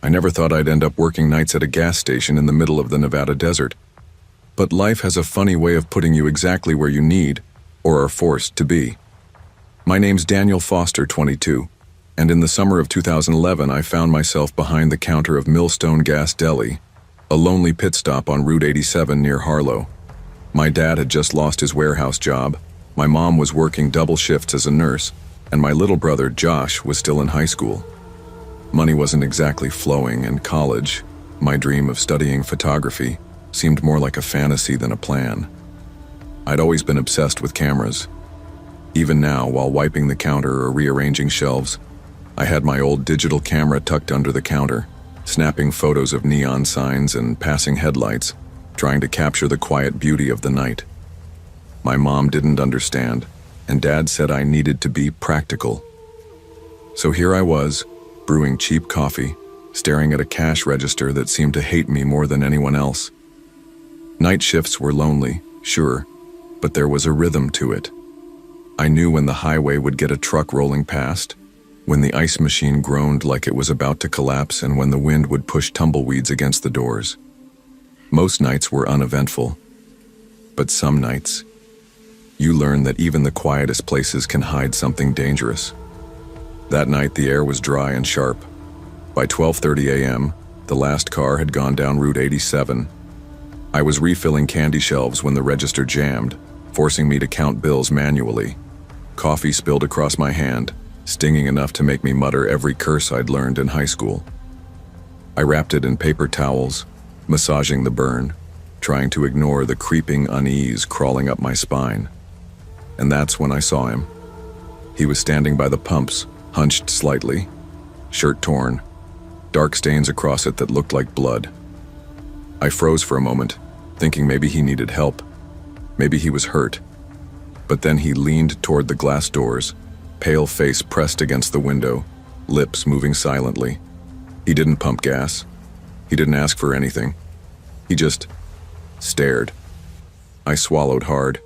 I never thought I'd end up working nights at a gas station in the middle of the Nevada desert. But life has a funny way of putting you exactly where you need, or are forced to be. My name's Daniel Foster, 22, and in the summer of 2011 I found myself behind the counter of Millstone Gas Deli, a lonely pit stop on Route 87 near Harlow. My dad had just lost his warehouse job, my mom was working double shifts as a nurse, and my little brother, Josh, was still in high school. Money wasn't exactly flowing, and college, my dream of studying photography, seemed more like a fantasy than a plan. I'd always been obsessed with cameras. Even now, while wiping the counter or rearranging shelves, I had my old digital camera tucked under the counter, snapping photos of neon signs and passing headlights, trying to capture the quiet beauty of the night. My mom didn't understand, and Dad said I needed to be practical. So here I was, brewing cheap coffee, staring at a cash register that seemed to hate me more than anyone else. Night shifts were lonely, sure, but there was a rhythm to it. I knew when the highway would get a truck rolling past, when the ice machine groaned like it was about to collapse, and when the wind would push tumbleweeds against the doors. Most nights were uneventful, but some nights, you learn that even the quietest places can hide something dangerous. That night the air was dry and sharp. By 12:30 a.m., the last car had gone down Route 87. I was refilling candy shelves when the register jammed, forcing me to count bills manually. Coffee spilled across my hand, stinging enough to make me mutter every curse I'd learned in high school. I wrapped it in paper towels, massaging the burn, trying to ignore the creeping unease crawling up my spine. And that's when I saw him. He was standing by the pumps, hunched slightly, shirt torn, dark stains across it that looked like blood. I froze for a moment, thinking maybe he needed help. Maybe he was hurt. But then he leaned toward the glass doors, pale face pressed against the window, lips moving silently. He didn't pump gas. He didn't ask for anything. He just stared. I swallowed hard,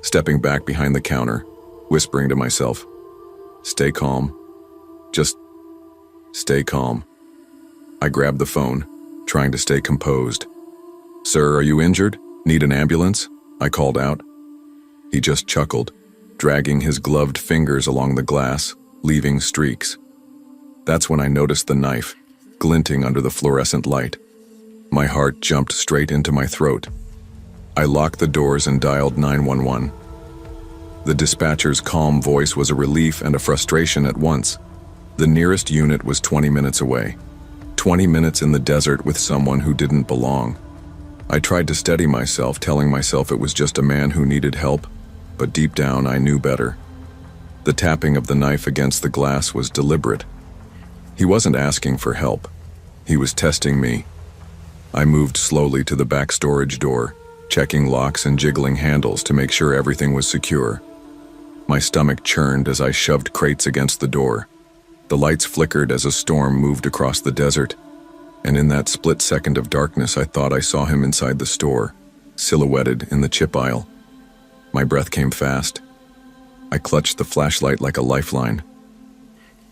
stepping back behind the counter, whispering to myself, "Stay calm. Just stay calm." I grabbed the phone, trying to stay composed. "Sir, are you injured? Need an ambulance?" I called out. He just chuckled, dragging his gloved fingers along the glass, leaving streaks. That's when I noticed the knife, glinting under the fluorescent light. My heart jumped straight into my throat. I locked the doors and dialed 911. The dispatcher's calm voice was a relief and a frustration at once. The nearest unit was 20 minutes away. 20 minutes in the desert with someone who didn't belong. I tried to steady myself, telling myself it was just a man who needed help, but deep down I knew better. The tapping of the knife against the glass was deliberate. He wasn't asking for help. He was testing me. I moved slowly to the back storage door, checking locks and jiggling handles to make sure everything was secure. My stomach churned as I shoved crates against the door. The lights flickered as a storm moved across the desert, and in that split second of darkness I thought I saw him inside the store, silhouetted in the chip aisle. My breath came fast. I clutched the flashlight like a lifeline.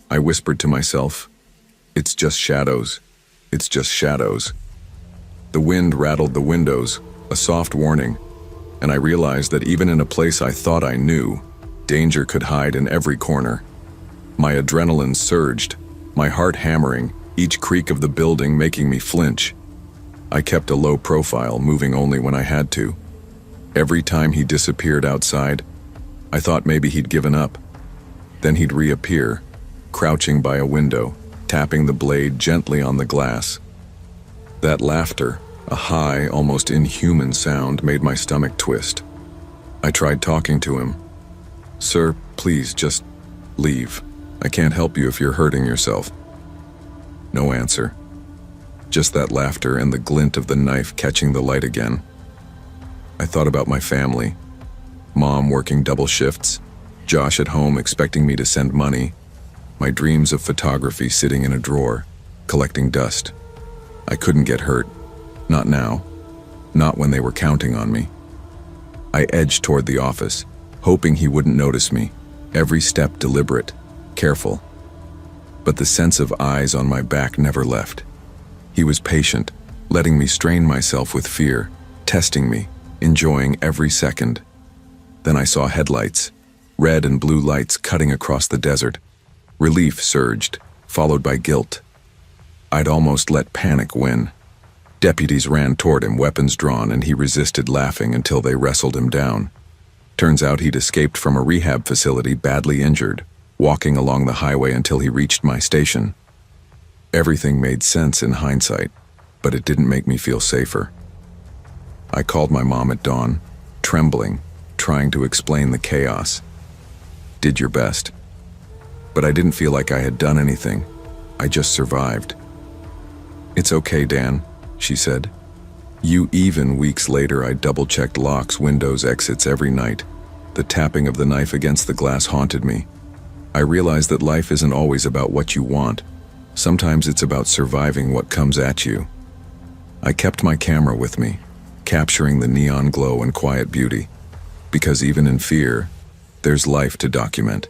I whispered to myself, "It's just shadows. It's just shadows." The wind rattled the windows, a soft warning, and I realized that even in a place I thought I knew, danger could hide in every corner. My adrenaline surged, my heart hammering, each creak of the building making me flinch. I kept a low profile, moving only when I had to. Every time he disappeared outside, I thought maybe he'd given up. Then he'd reappear, crouching by a window, tapping the blade gently on the glass. That laughter, a high, almost inhuman sound, made my stomach twist. I tried talking to him. "Sir, please, just leave. I can't help you if you're hurting yourself." No answer. Just that laughter and the glint of the knife catching the light again. I thought about my family. Mom working double shifts, Josh at home expecting me to send money, my dreams of photography sitting in a drawer, collecting dust. I couldn't get hurt. Not now. Not when they were counting on me. I edged toward the office, hoping he wouldn't notice me, every step deliberate, careful. But the sense of eyes on my back never left. He was patient, letting me strain myself with fear, testing me, enjoying every second. Then I saw headlights, red and blue lights cutting across the desert. Relief surged, followed by guilt. I'd almost let panic win. Deputies ran toward him, weapons drawn, and he resisted, laughing until they wrestled him down. Turns out he'd escaped from a rehab facility badly injured, walking along the highway until he reached my station. Everything made sense in hindsight, but it didn't make me feel safer. I called my mom at dawn, trembling, trying to explain the chaos. Did your best. But I didn't feel like I had done anything. I just survived. It's okay, Dan, she said. Even weeks later, I double-checked locks, windows, exits every night. The tapping of the knife against the glass haunted me. I realized that life isn't always about what you want. Sometimes it's about surviving what comes at you. I kept my camera with me, capturing the neon glow and quiet beauty. Because even in fear, there's life to document.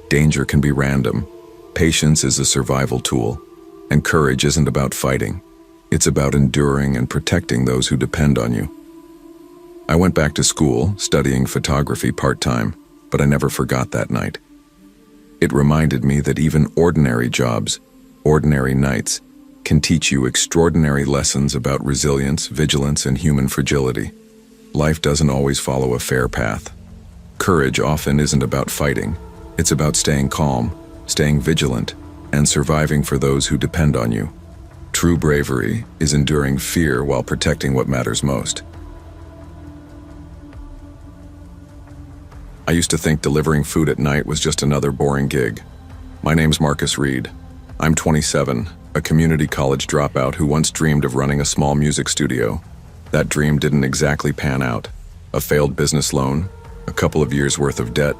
Danger can be random. Patience is a survival tool. And courage isn't about fighting. It's about enduring and protecting those who depend on you. I went back to school, studying photography part-time, but I never forgot that night. It reminded me that even ordinary jobs, ordinary nights, can teach you extraordinary lessons about resilience, vigilance, and human fragility. Life doesn't always follow a fair path. Courage often isn't about fighting. It's about staying calm, staying vigilant, and surviving for those who depend on you. True bravery is enduring fear while protecting what matters most. I used to think delivering food at night was just another boring gig. My name's Marcus Reed. I'm 27, a community college dropout who once dreamed of running a small music studio. That dream didn't exactly pan out. A failed business loan, a couple of years' worth of debt,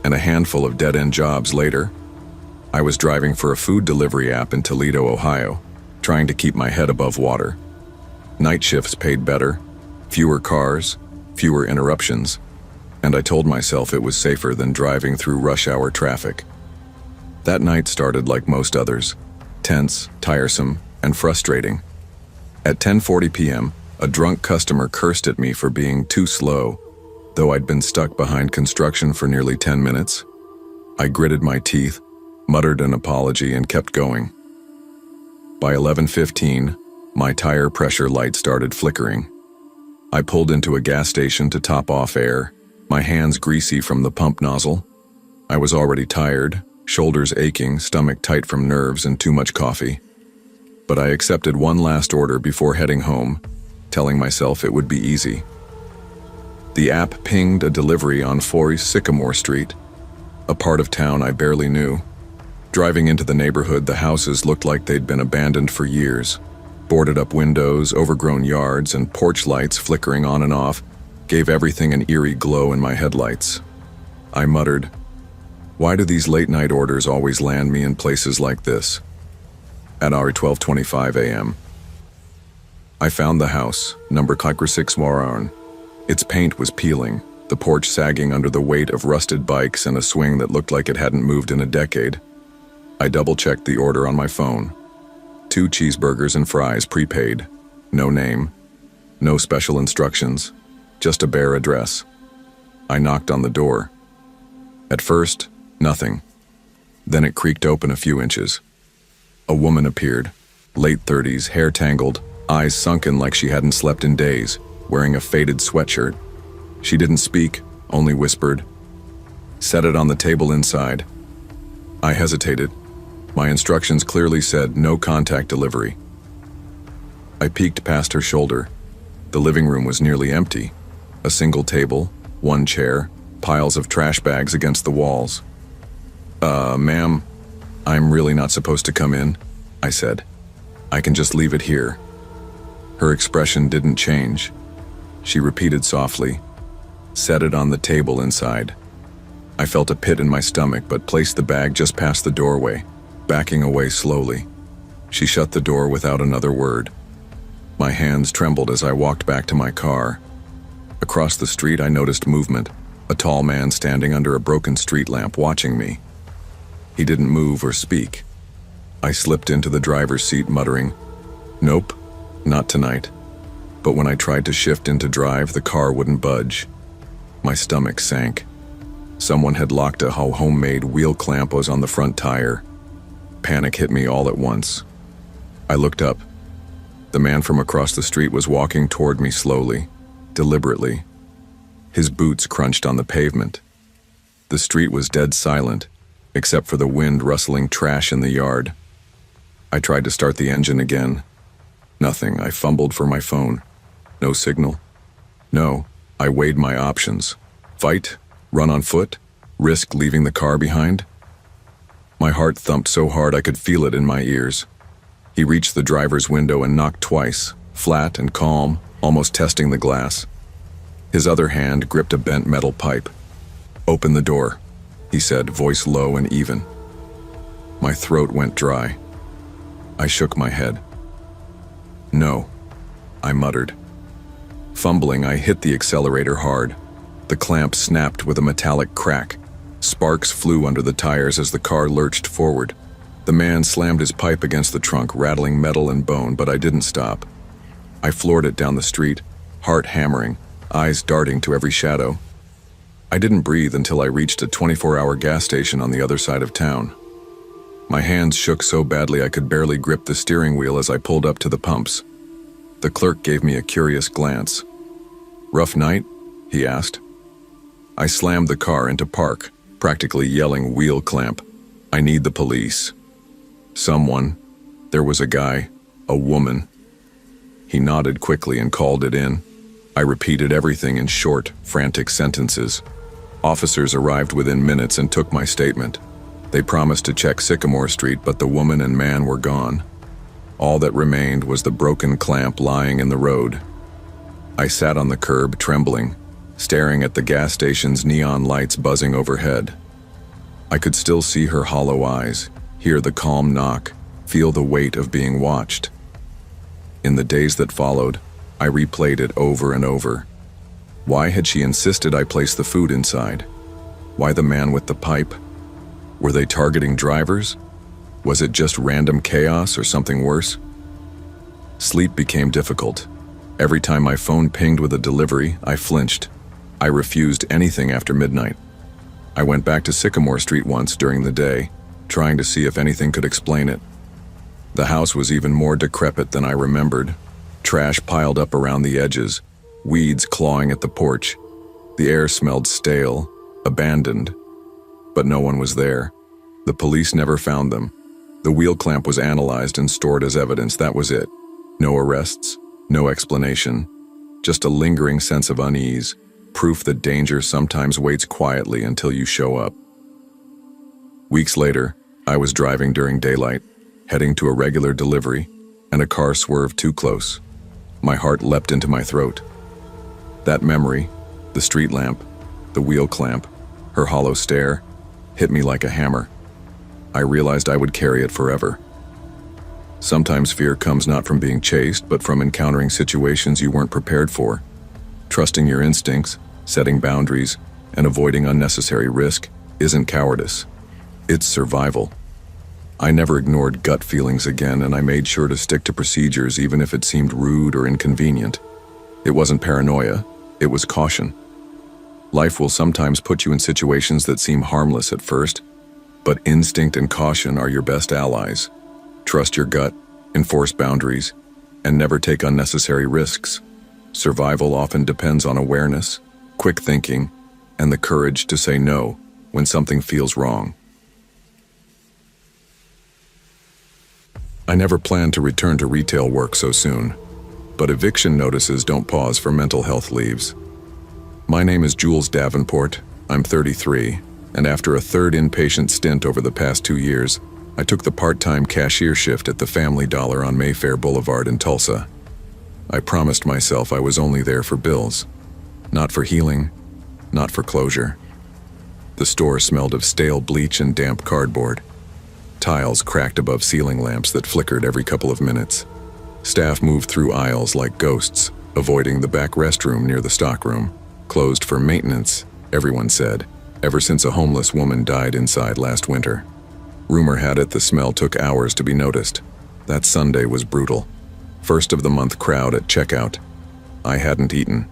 and a handful of dead-end jobs later, I was driving for a food delivery app in Toledo, Ohio, trying to keep my head above water. Night shifts paid better, fewer cars, fewer interruptions, and I told myself it was safer than driving through rush-hour traffic. That night started like most others, tense, tiresome, and frustrating. At 10:40 p.m., a drunk customer cursed at me for being too slow, though I'd been stuck behind construction for nearly 10 minutes. I gritted my teeth, muttered an apology, and kept going. By 11:15, my tire pressure light started flickering. I pulled into a gas station to top off air, my hands greasy from the pump nozzle. I was already tired, shoulders aching, stomach tight from nerves and too much coffee. But I accepted one last order before heading home, telling myself it would be easy. The app pinged a delivery on 4 Sycamore Street, a part of town I barely knew. Driving into the neighborhood, the houses looked like they'd been abandoned for years. Boarded up windows, overgrown yards, and porch lights flickering on and off gave everything an eerie glow in my headlights. I muttered, "Why do these late-night orders always land me in places like this?" At our 12:25 a.m., I found the house, number 6 Moron. Its paint was peeling, the porch sagging under the weight of rusted bikes and a swing that looked like it hadn't moved in a decade. I double-checked the order on my phone. 2 cheeseburgers and fries prepaid. No name. No special instructions. Just a bare address. I knocked on the door. At first, nothing. Then it creaked open a few inches. A woman appeared, late 30s, hair tangled, eyes sunken like she hadn't slept in days, wearing a faded sweatshirt. She didn't speak, only whispered, "Set it on the table inside." I hesitated. My instructions clearly said no contact delivery. I peeked past her shoulder. The living room was nearly empty. A single table, 1 chair, piles of trash bags against the walls. Ma'am, I'm really not supposed to come in," I said. "I can just leave it here." Her expression didn't change. She repeated softly, "Set it on the table inside." I felt a pit in my stomach but placed the bag just past the doorway, backing away slowly. She shut the door without another word. My hands trembled as I walked back to my car. Across the street, I noticed movement, a tall man standing under a broken street lamp watching me. He didn't move or speak. I slipped into the driver's seat muttering, Nope, not tonight. But when I tried to shift into drive, the car wouldn't budge. My stomach sank. Someone had locked a homemade wheel clamp was on the front tire. Panic hit me all at once. I looked up. The man from across the street was walking toward me slowly, deliberately. His boots crunched on the pavement. The street was dead silent, except for the wind rustling trash in the yard. I tried to start the engine again. Nothing. I fumbled for my phone. No signal. No, I weighed my options. Fight? Run on foot? Risk leaving the car behind? My heart thumped so hard I could feel it in my ears. He reached the driver's window and knocked twice, flat and calm, almost testing the glass. His other hand gripped a bent metal pipe. "Open the door," he said, voice low and even. My throat went dry. I shook my head. "No," I muttered. Fumbling, I hit the accelerator hard. The clamp snapped with a metallic crack. Sparks flew under the tires as the car lurched forward. The man slammed his pipe against the trunk, rattling metal and bone, but I didn't stop. I floored it down the street, heart hammering, eyes darting to every shadow. I didn't breathe until I reached a 24-hour gas station on the other side of town. My hands shook so badly I could barely grip the steering wheel as I pulled up to the pumps. The clerk gave me a curious glance. "Rough night?" he asked. I slammed the car into park, practically yelling, "Wheel clamp. I need the police." Someone. There was a guy. A woman. He nodded quickly and called it in. I repeated everything in short, frantic sentences. Officers arrived within minutes and took my statement. They promised to check Sycamore Street, but the woman and man were gone. All that remained was the broken clamp lying in the road. I sat on the curb, trembling, staring at the gas station's neon lights buzzing overhead. I could still see her hollow eyes, hear the calm knock, feel the weight of being watched. In the days that followed, I replayed it over and over. Why had she insisted I place the food inside? Why the man with the pipe? Were they targeting drivers? Was it just random chaos or something worse? Sleep became difficult. Every time my phone pinged with a delivery, I flinched. I refused anything after midnight. I went back to Sycamore Street once during the day, trying to see if anything could explain it. The house was even more decrepit than I remembered. Trash piled up around the edges, weeds clawing at the porch. The air smelled stale, abandoned. But no one was there. The police never found them. The wheel clamp was analyzed and stored as evidence. That was it. No arrests, no explanation. Just a lingering sense of unease, proof that danger sometimes waits quietly until you show up. Weeks later, I was driving during daylight, heading to a regular delivery, and a car swerved too close. My heart leapt into my throat. That memory, the street lamp, the wheel clamp, her hollow stare, hit me like a hammer. I realized I would carry it forever. Sometimes fear comes not from being chased, but from encountering situations you weren't prepared for. Trusting your instincts, setting boundaries, and avoiding unnecessary risk isn't cowardice. It's survival. I never ignored gut feelings again, and I made sure to stick to procedures even if it seemed rude or inconvenient. It wasn't paranoia, it was caution. Life will sometimes put you in situations that seem harmless at first, but instinct and caution are your best allies. Trust your gut, enforce boundaries, and never take unnecessary risks. Survival often depends on awareness, quick thinking, and the courage to say no when something feels wrong. I never planned to return to retail work so soon, but eviction notices don't pause for mental health leaves. My name is Jules Davenport, I'm 33, and after a third inpatient stint over the past 2 years, I took the part-time cashier shift at the Family Dollar on Mayfair Boulevard in Tulsa. I promised myself I was only there for bills, not for healing, not for closure. The store smelled of stale bleach and damp cardboard. Tiles cracked above ceiling lamps that flickered every couple of minutes. Staff moved through aisles like ghosts, avoiding the back restroom near the stockroom. Closed for maintenance, everyone said, ever since a homeless woman died inside last winter. Rumor had it the smell took hours to be noticed. That Sunday was brutal. First of the month crowd at checkout. I hadn't eaten.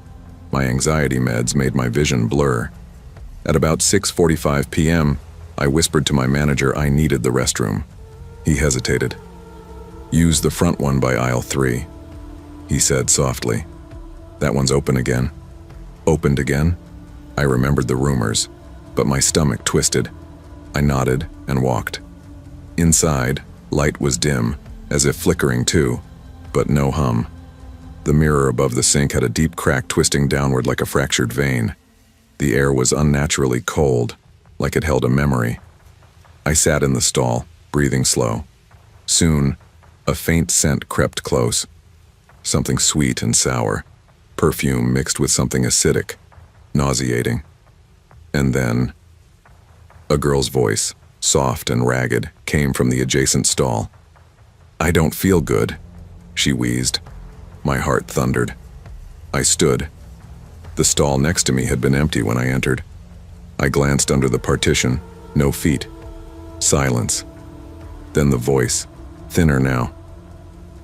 My anxiety meds made my vision blur. At about 6:45 p.m., I whispered to my manager I needed the restroom. He hesitated. "Use the front one by aisle 3, he said softly. "That one's open again." Opened again? I remembered the rumors, but my stomach twisted. I nodded and walked. Inside, light was dim, as if flickering too, but no hum. The mirror above the sink had a deep crack twisting downward like a fractured vein. The air was unnaturally cold, like it held a memory. I sat in the stall, breathing slow. Soon, a faint scent crept close. Something sweet and sour. Perfume mixed with something acidic, nauseating. And then, a girl's voice, soft and ragged, came from the adjacent stall. "I don't feel good," she wheezed. My heart thundered. I stood. The stall next to me had been empty when I entered. I glanced under the partition. No feet. Silence. Then the voice, thinner now.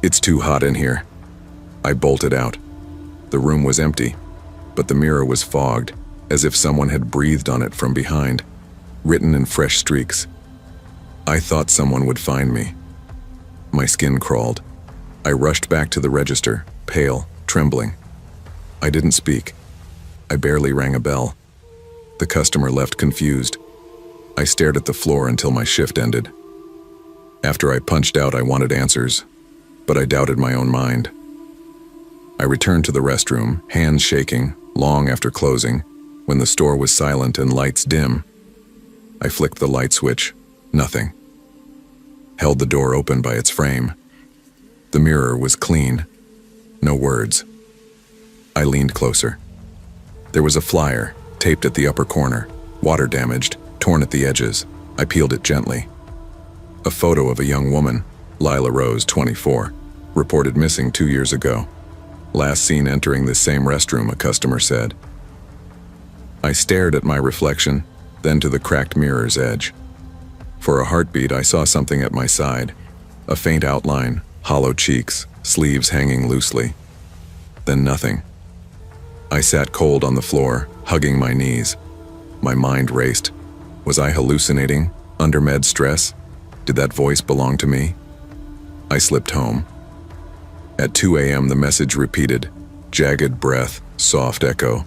"It's too hot in here." I bolted out. The room was empty, but the mirror was fogged, as if someone had breathed on it from behind, written in fresh streaks. I thought someone would find me. My skin crawled. I rushed back to the register, pale, trembling. I didn't speak. I barely rang a bell. The customer left confused. I stared at the floor until my shift ended. After I punched out, I wanted answers, but I doubted my own mind. I returned to the restroom, hands shaking, long after closing, when the store was silent and lights dim. I flicked the light switch. Nothing. Held the door open by its frame. The mirror was clean. No words. I leaned closer. There was a flyer, taped at the upper corner, water damaged, torn at the edges. I peeled it gently. A photo of a young woman, Lila Rose, 24, reported missing 2 years ago. Last seen entering this same restroom, a customer said. I stared at my reflection, then to the cracked mirror's edge. For a heartbeat, I saw something at my side. A faint outline, hollow cheeks, sleeves hanging loosely. Then nothing. I sat cold on the floor, hugging my knees. My mind raced. Was I hallucinating? Under med stress? Did that voice belong to me? I slipped home. At 2 a.m. the message repeated, jagged breath, soft echo.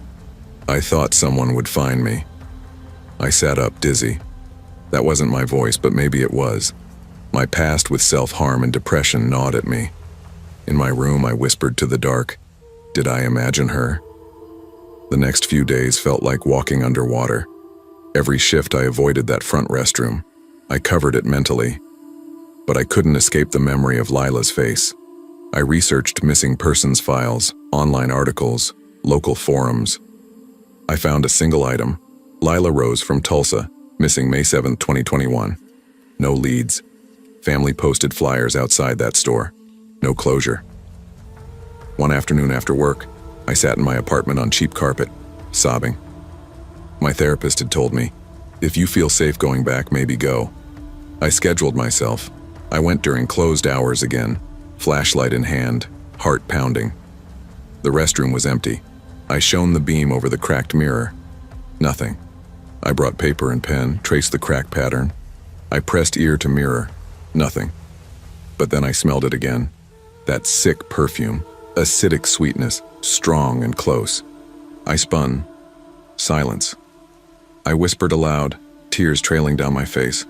I thought someone would find me. I sat up, dizzy. That wasn't my voice, but maybe it was. My past with self-harm and depression gnawed at me. In my room, I whispered to the dark, did I imagine her? The next few days felt like walking underwater. Every shift I avoided that front restroom. I covered it mentally. But I couldn't escape the memory of Lila's face. I researched missing persons files, online articles, local forums. I found a single item, Lila Rose from Tulsa, missing May 7, 2021. No leads. Family posted flyers outside that store. No closure. One afternoon after work, I sat in my apartment on cheap carpet, sobbing. My therapist had told me, if you feel safe going back, maybe go. I scheduled myself. I went during closed hours again, flashlight in hand, heart pounding. The restroom was empty. I shone the beam over the cracked mirror. Nothing. I brought paper and pen, traced the crack pattern. I pressed ear to mirror. Nothing. But then I smelled it again. That sick perfume, acidic sweetness, strong and close. I spun. Silence. I whispered aloud, tears trailing down my face.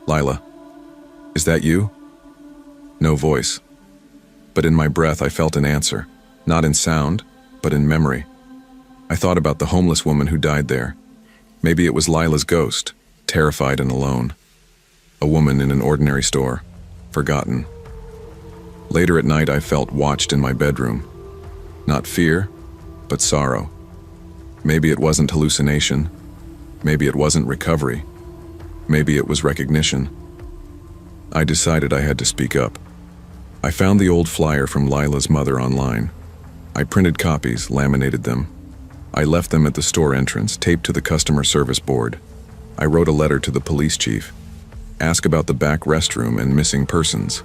Lila, is that you? No voice. But in my breath I felt an answer, not in sound, but in memory. I thought about the homeless woman who died there. Maybe it was Lila's ghost, terrified and alone. A woman in an ordinary store, forgotten. Later at night I felt watched in my bedroom. Not fear, but sorrow. Maybe it wasn't hallucination. Maybe it wasn't recovery. Maybe it was recognition. I decided I had to speak up. I found the old flyer from Lila's mother online. I printed copies, laminated them. I left them at the store entrance, taped to the customer service board. I wrote a letter to the police chief. Ask about the back restroom and missing persons.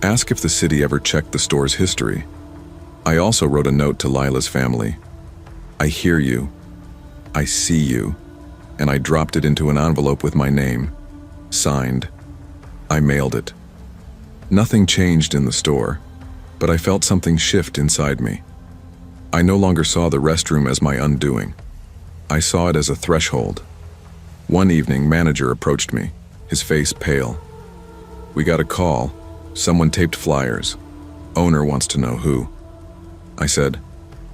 Ask if the city ever checked the store's history. I also wrote a note to Lila's family. I hear you. I see you. And I dropped it into an envelope with my name, signed. I mailed it. Nothing changed in the store, but I felt something shift inside me. I no longer saw the restroom as my undoing. I saw it as a threshold. One evening, manager approached me, his face pale. We got a call. Someone taped flyers. Owner wants to know who. I said,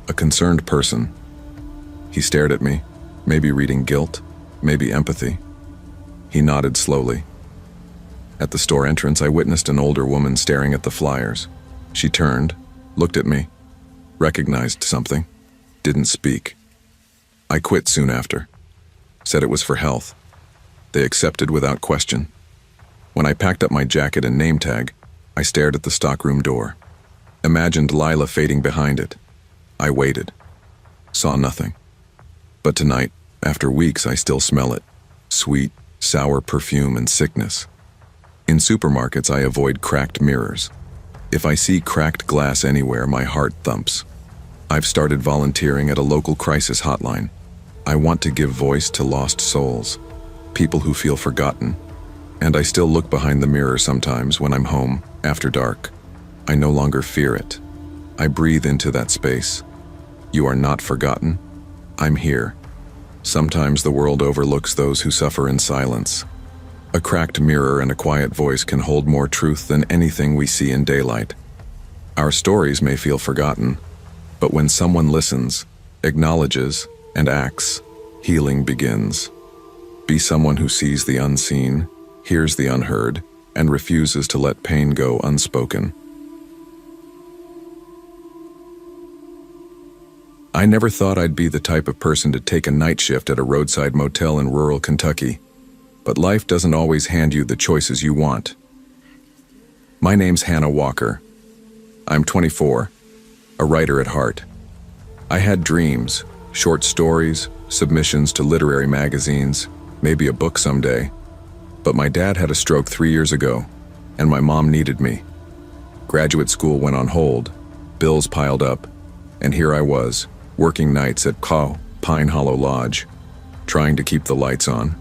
a concerned person. He stared at me, maybe reading guilt, maybe empathy. He nodded slowly. At the store entrance, I witnessed an older woman staring at the flyers. She turned, looked at me, recognized something, didn't speak. I quit soon after. Said it was for health. They accepted without question. When I packed up my jacket and name tag, I stared at the stockroom door. Imagined Lila fading behind it. I waited. Saw nothing. But tonight, after weeks, I still smell it. Sweet, sour perfume and sickness. In supermarkets, I avoid cracked mirrors. If I see cracked glass anywhere, my heart thumps. I've started volunteering at a local crisis hotline. I want to give voice to lost souls, people who feel forgotten. And I still look behind the mirror sometimes when I'm home, after dark. I no longer fear it. I breathe into that space. You are not forgotten. I'm here. Sometimes the world overlooks those who suffer in silence. A cracked mirror and a quiet voice can hold more truth than anything we see in daylight. Our stories may feel forgotten, but when someone listens, acknowledges, and acts, healing begins. Be someone who sees the unseen, hears the unheard, and refuses to let pain go unspoken. I never thought I'd be the type of person to take a night shift at a roadside motel in rural Kentucky, but life doesn't always hand you the choices you want. My name's Hannah Walker. I'm 24, a writer at heart. I had dreams, short stories, submissions to literary magazines, maybe a book someday. But my dad had a stroke 3 years ago, and my mom needed me. Graduate school went on hold, bills piled up, and here I was, working nights at Pine Hollow Lodge, trying to keep the lights on.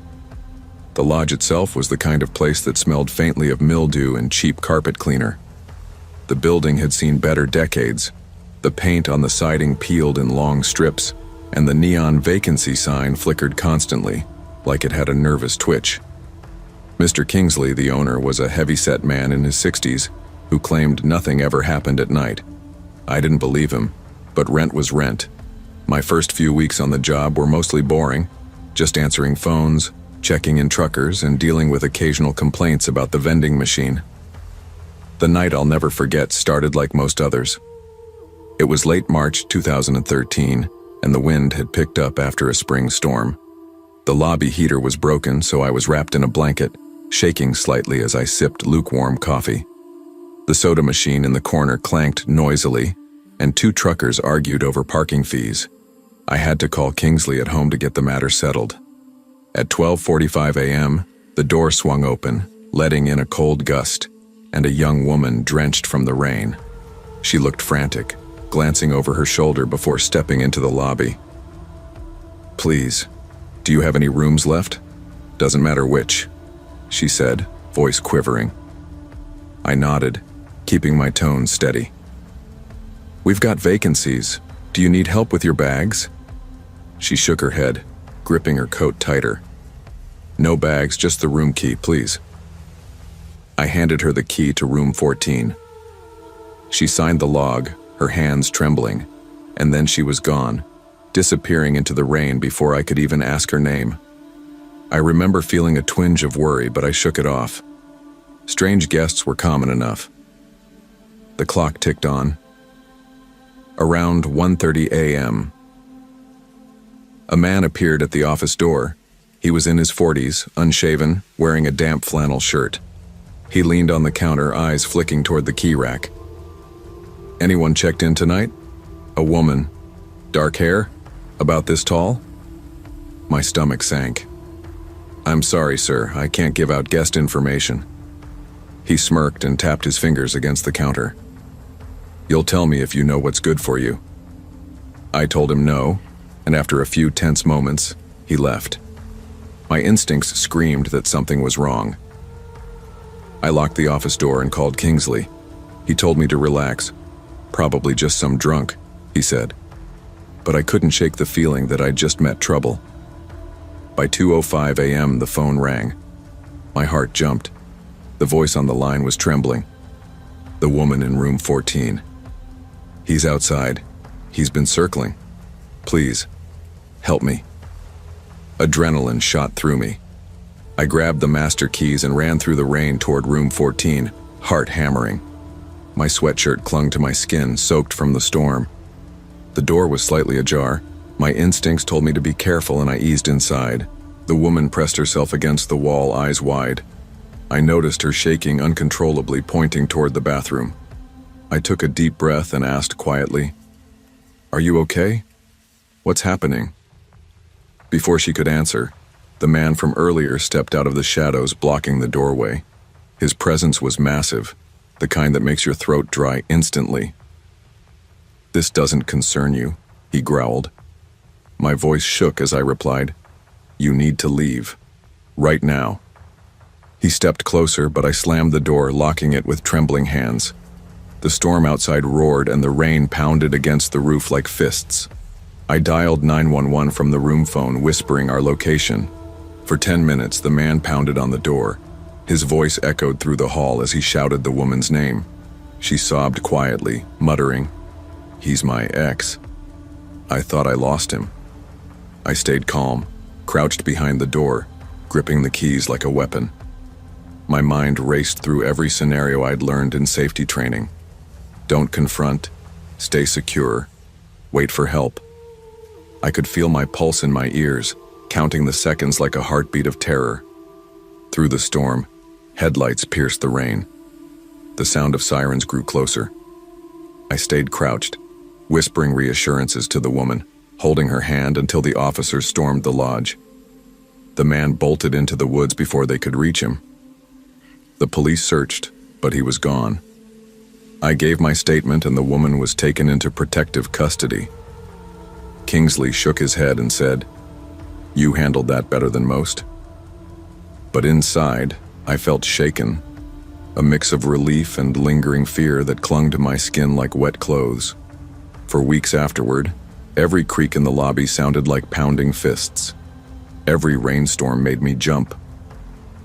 The lodge itself was the kind of place that smelled faintly of mildew and cheap carpet cleaner. The building had seen better decades. The paint on the siding peeled in long strips, and the neon vacancy sign flickered constantly, like it had a nervous twitch. Mr. Kingsley, the owner, was a heavy-set man in his 60s who claimed nothing ever happened at night. I didn't believe him, but rent was rent. My first few weeks on the job were mostly boring, just answering phones, checking in truckers, and dealing with occasional complaints about the vending machine. The night I'll never forget started like most others. It was late March 2013, and the wind had picked up after a spring storm. The lobby heater was broken, so I was wrapped in a blanket, shaking slightly as I sipped lukewarm coffee. The soda machine in the corner clanked noisily, and two truckers argued over parking fees. I had to call Kingsley at home to get the matter settled. At 12:45 a.m., the door swung open, letting in a cold gust, and a young woman drenched from the rain. She looked frantic, glancing over her shoulder before stepping into the lobby. "Please, do you have any rooms left? Doesn't matter which," she said, voice quivering. I nodded, keeping my tone steady. "We've got vacancies. Do you need help with your bags?" She shook her head, gripping her coat tighter. "No bags, just the room key, please." I handed her the key to room 14. She signed the log, her hands trembling, and then she was gone, disappearing into the rain before I could even ask her name. I remember feeling a twinge of worry, but I shook it off. Strange guests were common enough. The clock ticked on. Around 1:30 a.m., a man appeared at the office door. He was in his 40s, unshaven, wearing a damp flannel shirt. He leaned on the counter, eyes flicking toward the key rack. "Anyone checked in tonight?" "A woman. Dark hair? About this tall?" My stomach sank. "I'm sorry, sir. I can't give out guest information." He smirked and tapped his fingers against the counter. "You'll tell me if you know what's good for you." I told him no, and after a few tense moments, he left. My instincts screamed that something was wrong. I locked the office door and called Kingsley. He told me to relax. "Probably just some drunk," he said. But I couldn't shake the feeling that I'd just met trouble. By 2:05 a.m., the phone rang. My heart jumped. The voice on the line was trembling. The woman in room 14. "He's outside. He's been circling. Please, help me." Adrenaline shot through me. I grabbed the master keys and ran through the rain toward room 14, heart hammering. My sweatshirt clung to my skin, soaked from the storm. The door was slightly ajar. My instincts told me to be careful, and I eased inside. The woman pressed herself against the wall, eyes wide. I noticed her shaking uncontrollably, pointing toward the bathroom. I took a deep breath and asked quietly, "Are you okay? What's happening?" Before she could answer, the man from earlier stepped out of the shadows, blocking the doorway. His presence was massive, the kind that makes your throat dry instantly. "This doesn't concern you," he growled. My voice shook as I replied, "You need to leave. Right now." He stepped closer, but I slammed the door, locking it with trembling hands. The storm outside roared and the rain pounded against the roof like fists. I dialed 911 from the room phone, whispering our location. For 10 minutes, the man pounded on the door. His voice echoed through the hall as he shouted the woman's name. She sobbed quietly, muttering, "He's my ex." I thought I lost him. I stayed calm, crouched behind the door, gripping the keys like a weapon. My mind raced through every scenario I'd learned in safety training. Don't confront, stay secure, wait for help. I could feel my pulse in my ears, counting the seconds like a heartbeat of terror. Through the storm, headlights pierced the rain. The sound of sirens grew closer. I stayed crouched, whispering reassurances to the woman, holding her hand until the officers stormed the lodge. The man bolted into the woods before they could reach him. The police searched, but he was gone. I gave my statement and the woman was taken into protective custody. Kingsley shook his head and said, "You handled that better than most." But inside, I felt shaken, a mix of relief and lingering fear that clung to my skin like wet clothes. For weeks afterward, every creak in the lobby sounded like pounding fists. Every rainstorm made me jump.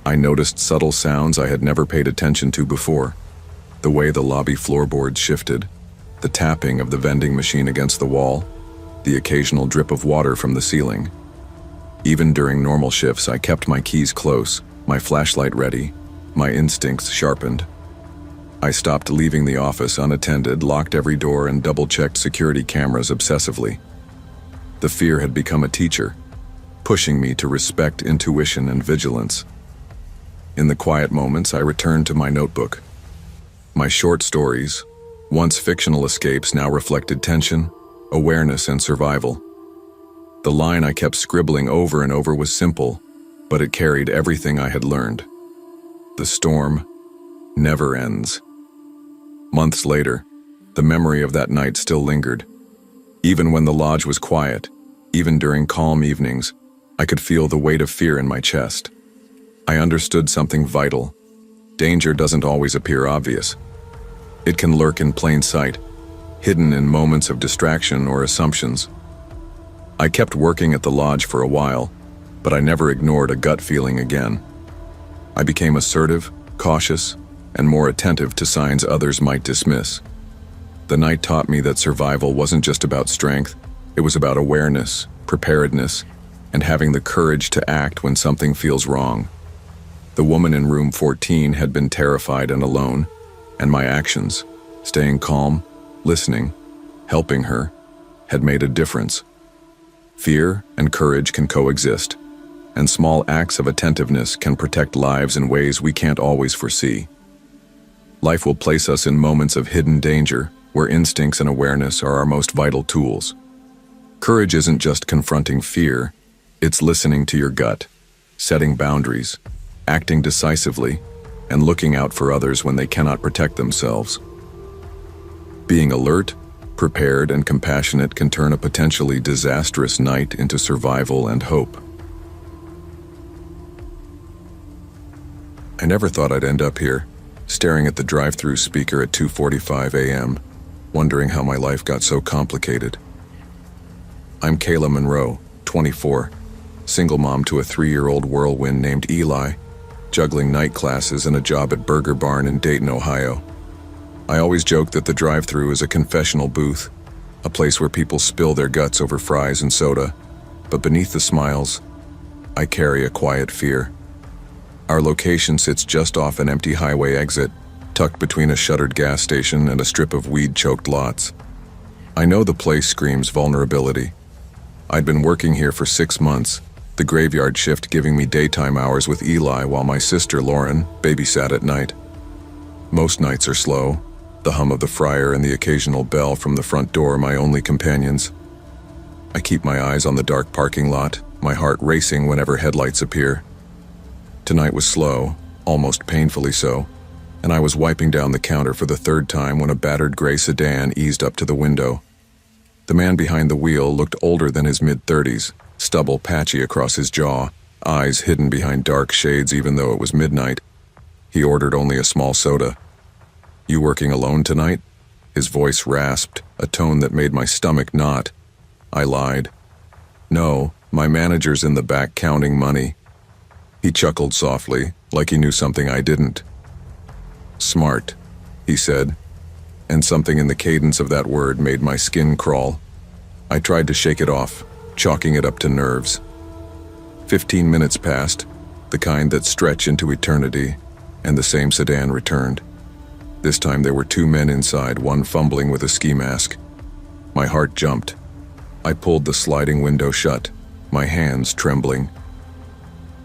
I noticed subtle sounds I had never paid attention to before. The way the lobby floorboards shifted, the tapping of the vending machine against the wall, the occasional drip of water from the ceiling. Even during normal shifts, I kept my keys close, my flashlight ready, my instincts sharpened. I stopped leaving the office unattended, locked every door, and double-checked security cameras obsessively. The fear had become a teacher, pushing me to respect intuition and vigilance. In the quiet moments, I returned to my notebook. My short stories, once fictional escapes, now reflected tension, awareness, and survival. The line I kept scribbling over and over was simple, but it carried everything I had learned. The storm never ends. Months later, the memory of that night still lingered. Even when the lodge was quiet, even during calm evenings, I could feel the weight of fear in my chest. I understood something vital. Danger doesn't always appear obvious. It can lurk in plain sight, hidden in moments of distraction or assumptions. I kept working at the lodge for a while, but I never ignored a gut feeling again. I became assertive, cautious, and more attentive to signs others might dismiss. The night taught me that survival wasn't just about strength, it was about awareness, preparedness, and having the courage to act when something feels wrong. The woman in room 14 had been terrified and alone, and my actions, staying calm, listening, helping her, had made a difference. Fear and courage can coexist, and small acts of attentiveness can protect lives in ways we can't always foresee. Life will place us in moments of hidden danger, where instincts and awareness are our most vital tools. Courage isn't just confronting fear, it's listening to your gut, setting boundaries, acting decisively, and looking out for others when they cannot protect themselves. Being alert, prepared, and compassionate can turn a potentially disastrous night into survival and hope. I never thought I'd end up here, staring at the drive-through speaker at 2:45 a.m., wondering how my life got so complicated. I'm Kayla Monroe, 24, single mom to a 3-year-old whirlwind named Eli, juggling night classes and a job at Burger Barn in Dayton, Ohio. I always joke that the drive-thru is a confessional booth, a place where people spill their guts over fries and soda, but beneath the smiles, I carry a quiet fear. Our location sits just off an empty highway exit, tucked between a shuttered gas station and a strip of weed-choked lots. I know the place screams vulnerability. I'd been working here for 6 months, the graveyard shift giving me daytime hours with Eli while my sister Lauren babysat at night. Most nights are slow, the hum of the fryer and the occasional bell from the front door my only companions. I keep my eyes on the dark parking lot, my heart racing whenever headlights appear. Tonight was slow, almost painfully so, and I was wiping down the counter for the 3rd time when a battered gray sedan eased up to the window. The man behind the wheel looked older than his mid-30s, stubble patchy across his jaw, eyes hidden behind dark shades even though it was midnight. He ordered only a small soda. "You working alone tonight?" His voice rasped, a tone that made my stomach knot. I lied. "No, my manager's in the back counting money." He chuckled softly, like he knew something I didn't. "Smart," he said, and something in the cadence of that word made my skin crawl. I tried to shake it off, chalking it up to nerves. 15 minutes passed, the kind that stretch into eternity, and the same sedan returned. This time there were 2 men inside, one fumbling with a ski mask. My heart jumped. I pulled the sliding window shut, my hands trembling.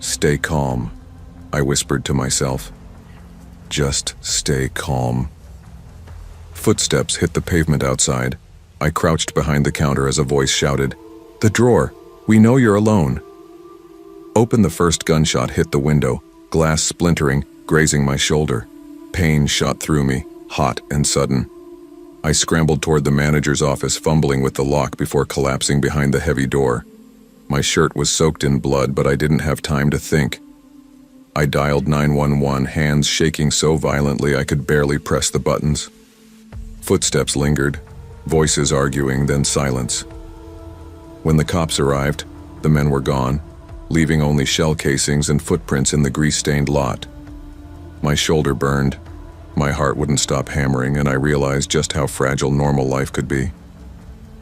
"Stay calm," I whispered to myself. "Just stay calm." Footsteps hit the pavement outside. I crouched behind the counter as a voice shouted, "The drawer! We know you're alone!" Open. The first gunshot hit the window, glass splintering, grazing my shoulder. Pain shot through me, hot and sudden. I scrambled toward the manager's office, fumbling with the lock before collapsing behind the heavy door. My shirt was soaked in blood, but I didn't have time to think. I dialed 911, hands shaking so violently I could barely press the buttons. Footsteps lingered, voices arguing, then silence. When the cops arrived, the men were gone, leaving only shell casings and footprints in the grease-stained lot. My shoulder burned, my heart wouldn't stop hammering, and I realized just how fragile normal life could be.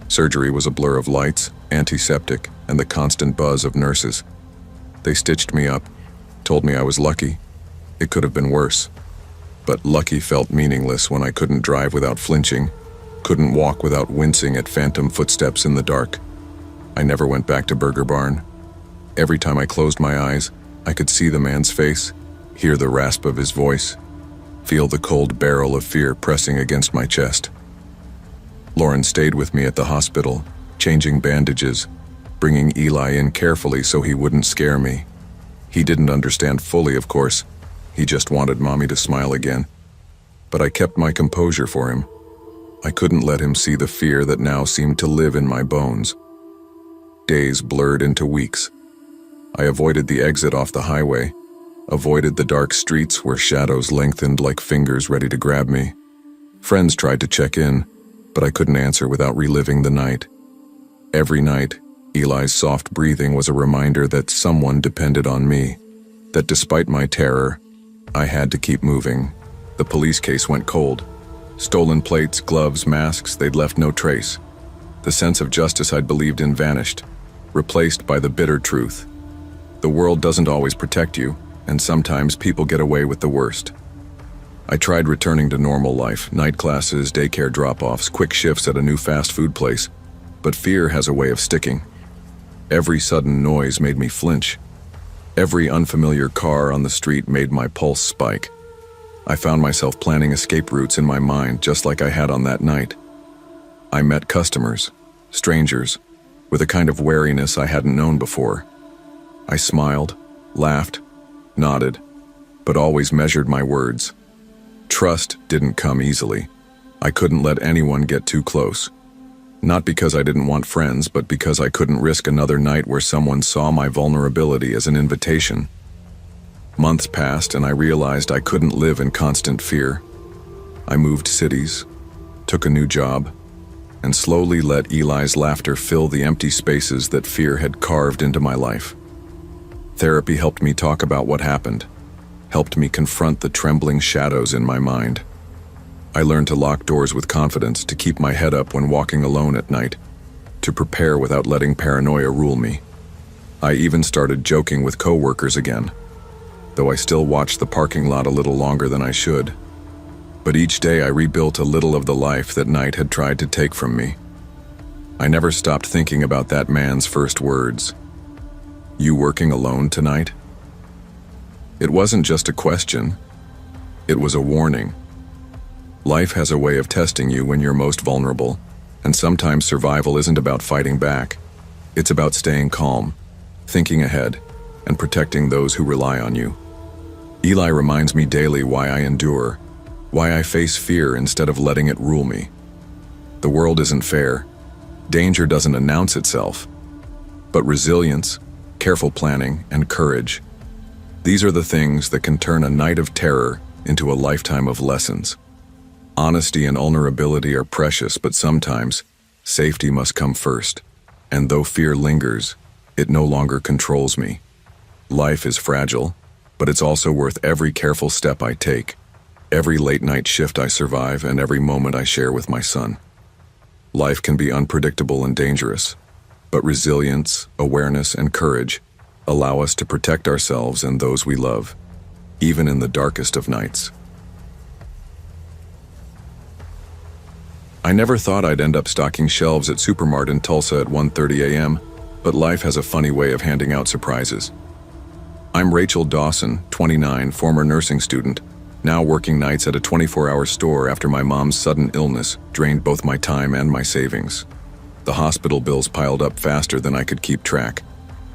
Surgery was a blur of lights, antiseptic, and the constant buzz of nurses. They stitched me up, told me I was lucky. It could have been worse. But lucky felt meaningless when I couldn't drive without flinching, couldn't walk without wincing at phantom footsteps in the dark. I never went back to Burger Barn. Every time I closed my eyes, I could see the man's face, hear the rasp of his voice, feel the cold barrel of fear pressing against my chest. Lauren stayed with me at the hospital, changing bandages, bringing Eli in carefully so he wouldn't scare me. He didn't understand fully, of course. He just wanted Mommy to smile again. But I kept my composure for him. I couldn't let him see the fear that now seemed to live in my bones. Days blurred into weeks. I avoided the exit off the highway, avoided the dark streets where shadows lengthened like fingers ready to grab me. Friends tried to check in, but I couldn't answer without reliving the night. Every night, Eli's soft breathing was a reminder that someone depended on me, that despite my terror, I had to keep moving. The police case went cold. Stolen plates, gloves, masks, they'd left no trace. The sense of justice I'd believed in vanished, replaced by the bitter truth. The world doesn't always protect you, and sometimes people get away with the worst. I tried returning to normal life, night classes, daycare drop-offs, quick shifts at a new fast food place, but fear has a way of sticking. Every sudden noise made me flinch. Every unfamiliar car on the street made my pulse spike. I found myself planning escape routes in my mind just like I had on that night. I met customers, strangers, with a kind of wariness I hadn't known before. I smiled, laughed, nodded. but always measured my words. Trust didn't come easily. I couldn't let anyone get too close. Not because I didn't want friends, but because I couldn't risk another night where someone saw my vulnerability as an invitation. Months passed and I realized I couldn't live in constant fear. I moved cities, took a new job, and slowly let Eli's laughter fill the empty spaces that fear had carved into my life. Therapy helped me talk about what happened, helped me confront the trembling shadows in my mind. I learned to lock doors with confidence, to keep my head up when walking alone at night, to prepare without letting paranoia rule me. I even started joking with coworkers again, though I still watched the parking lot a little longer than I should. But each day I rebuilt a little of the life that night had tried to take from me. I never stopped thinking about that man's first words. "You working alone tonight?" It wasn't just a question, it was a warning. Life has a way of testing you when you're most vulnerable, and sometimes survival isn't about fighting back. It's about staying calm, thinking ahead, and protecting those who rely on you. Eli reminds me daily why I endure, why I face fear instead of letting it rule me. The world isn't fair. Danger doesn't announce itself. But resilience, careful planning, and courage, these are the things that can turn a night of terror into a lifetime of lessons. Honesty and vulnerability are precious, but sometimes safety must come first. And though fear lingers, it no longer controls me. Life is fragile, but it's also worth every careful step I take, every late-night shift I survive, and every moment I share with my son. Life can be unpredictable and dangerous, but resilience, awareness, and courage allow us to protect ourselves and those we love, even in the darkest of nights. I never thought I'd end up stocking shelves at Supermart in Tulsa at 1:30 a.m., but life has a funny way of handing out surprises. I'm Rachel Dawson, 29, former nursing student, now working nights at a 24-hour store after my mom's sudden illness drained both my time and my savings. The hospital bills piled up faster than I could keep track,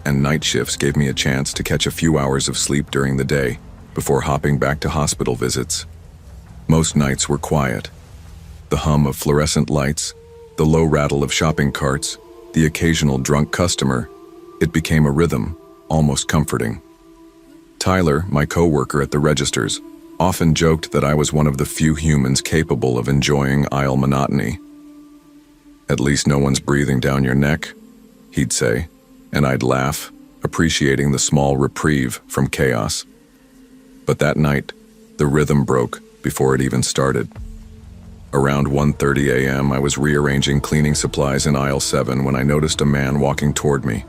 and night shifts gave me a chance to catch a few hours of sleep during the day before hopping back to hospital visits. Most nights were quiet. The hum of fluorescent lights, the low rattle of shopping carts, the occasional drunk customer, it became a rhythm, almost comforting. Tyler, my coworker at the registers, often joked that I was one of the few humans capable of enjoying aisle monotony. "At least no one's breathing down your neck," he'd say, and I'd laugh, appreciating the small reprieve from chaos. But that night, the rhythm broke before it even started. Around 1:30 a.m., I was rearranging cleaning supplies in aisle 7 when I noticed a man walking toward me.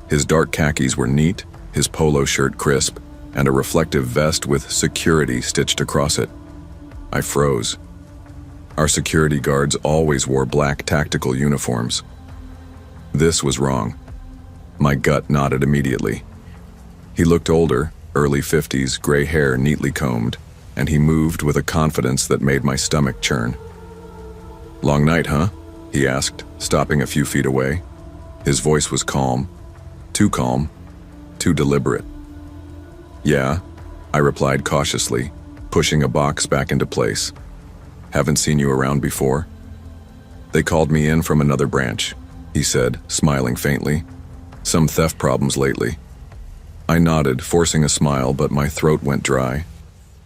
His dark khakis were neat, his polo shirt crisp, and a reflective vest with security stitched across it. I froze. Our security guards always wore black tactical uniforms. This was wrong. My gut nodded immediately. He looked older, early 50s, gray hair neatly combed, and he moved with a confidence that made my stomach churn. "Long night, huh?" he asked, stopping a few feet away. His voice was calm, too deliberate. "Yeah," I replied cautiously, pushing a box back into place. "Haven't seen you around before?" "They called me in from another branch," he said, smiling faintly. "Some theft problems lately." I nodded, forcing a smile, but my throat went dry.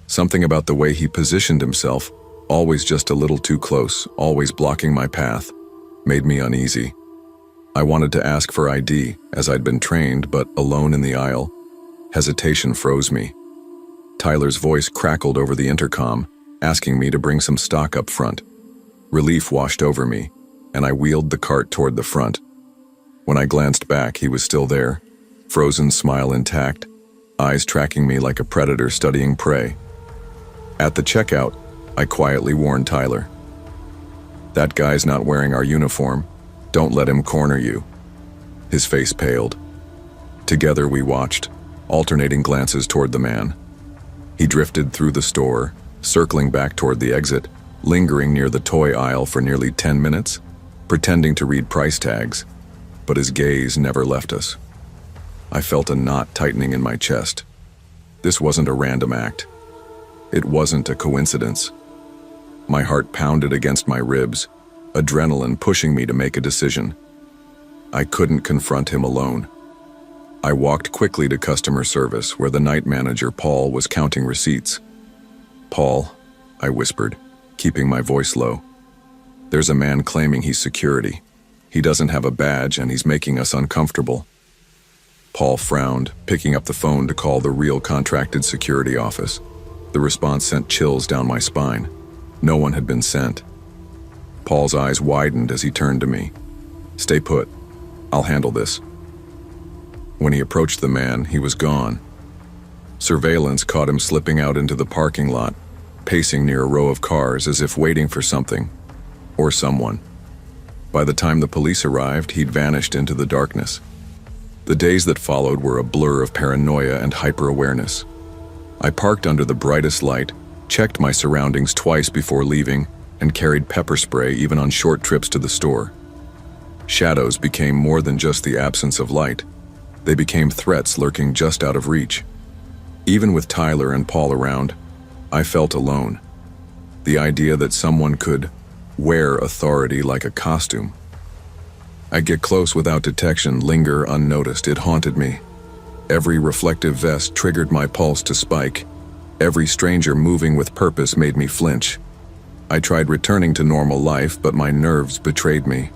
Something about the way he positioned himself, always just a little too close, always blocking my path, made me uneasy. I wanted to ask for ID, as I'd been trained, but alone in the aisle, hesitation froze me. Tyler's voice crackled over the intercom, asking me to bring some stock up front. Relief washed over me, and I wheeled the cart toward the front. When I glanced back, he was still there, frozen smile intact, eyes tracking me like a predator studying prey. At the checkout, I quietly warned Tyler. "That guy's not wearing our uniform. Don't let him corner you." His face paled. Together we watched, alternating glances toward the man. He drifted through the store, circling back toward the exit, lingering near the toy aisle for nearly 10 minutes, pretending to read price tags, but his gaze never left us. I felt a knot tightening in my chest. This wasn't a random act. It wasn't a coincidence. My heart pounded against my ribs, adrenaline pushing me to make a decision. I couldn't confront him alone. I walked quickly to customer service where the night manager, Paul, was counting receipts. "Paul," I whispered, keeping my voice low. "There's a man claiming he's security. He doesn't have a badge and he's making us uncomfortable." Paul frowned, picking up the phone to call the real contracted security office. The response sent chills down my spine. No one had been sent. Paul's eyes widened as he turned to me. "Stay put. I'll handle this." When he approached the man, he was gone. Surveillance caught him slipping out into the parking lot, pacing near a row of cars as if waiting for something or someone. By the time the police arrived, he'd vanished into the darkness. The days that followed were a blur of paranoia and hyper-awareness. I parked under the brightest light, checked my surroundings twice before leaving, and carried pepper spray even on short trips to the store. Shadows became more than just the absence of light. They became threats lurking just out of reach. Even with Tyler and Paul around, I felt alone. The idea that someone could wear authority like a costume. I'd get close without detection, linger unnoticed. It haunted me. Every reflective vest triggered my pulse to spike. Every stranger moving with purpose made me flinch. I tried returning to normal life, but my nerves betrayed me.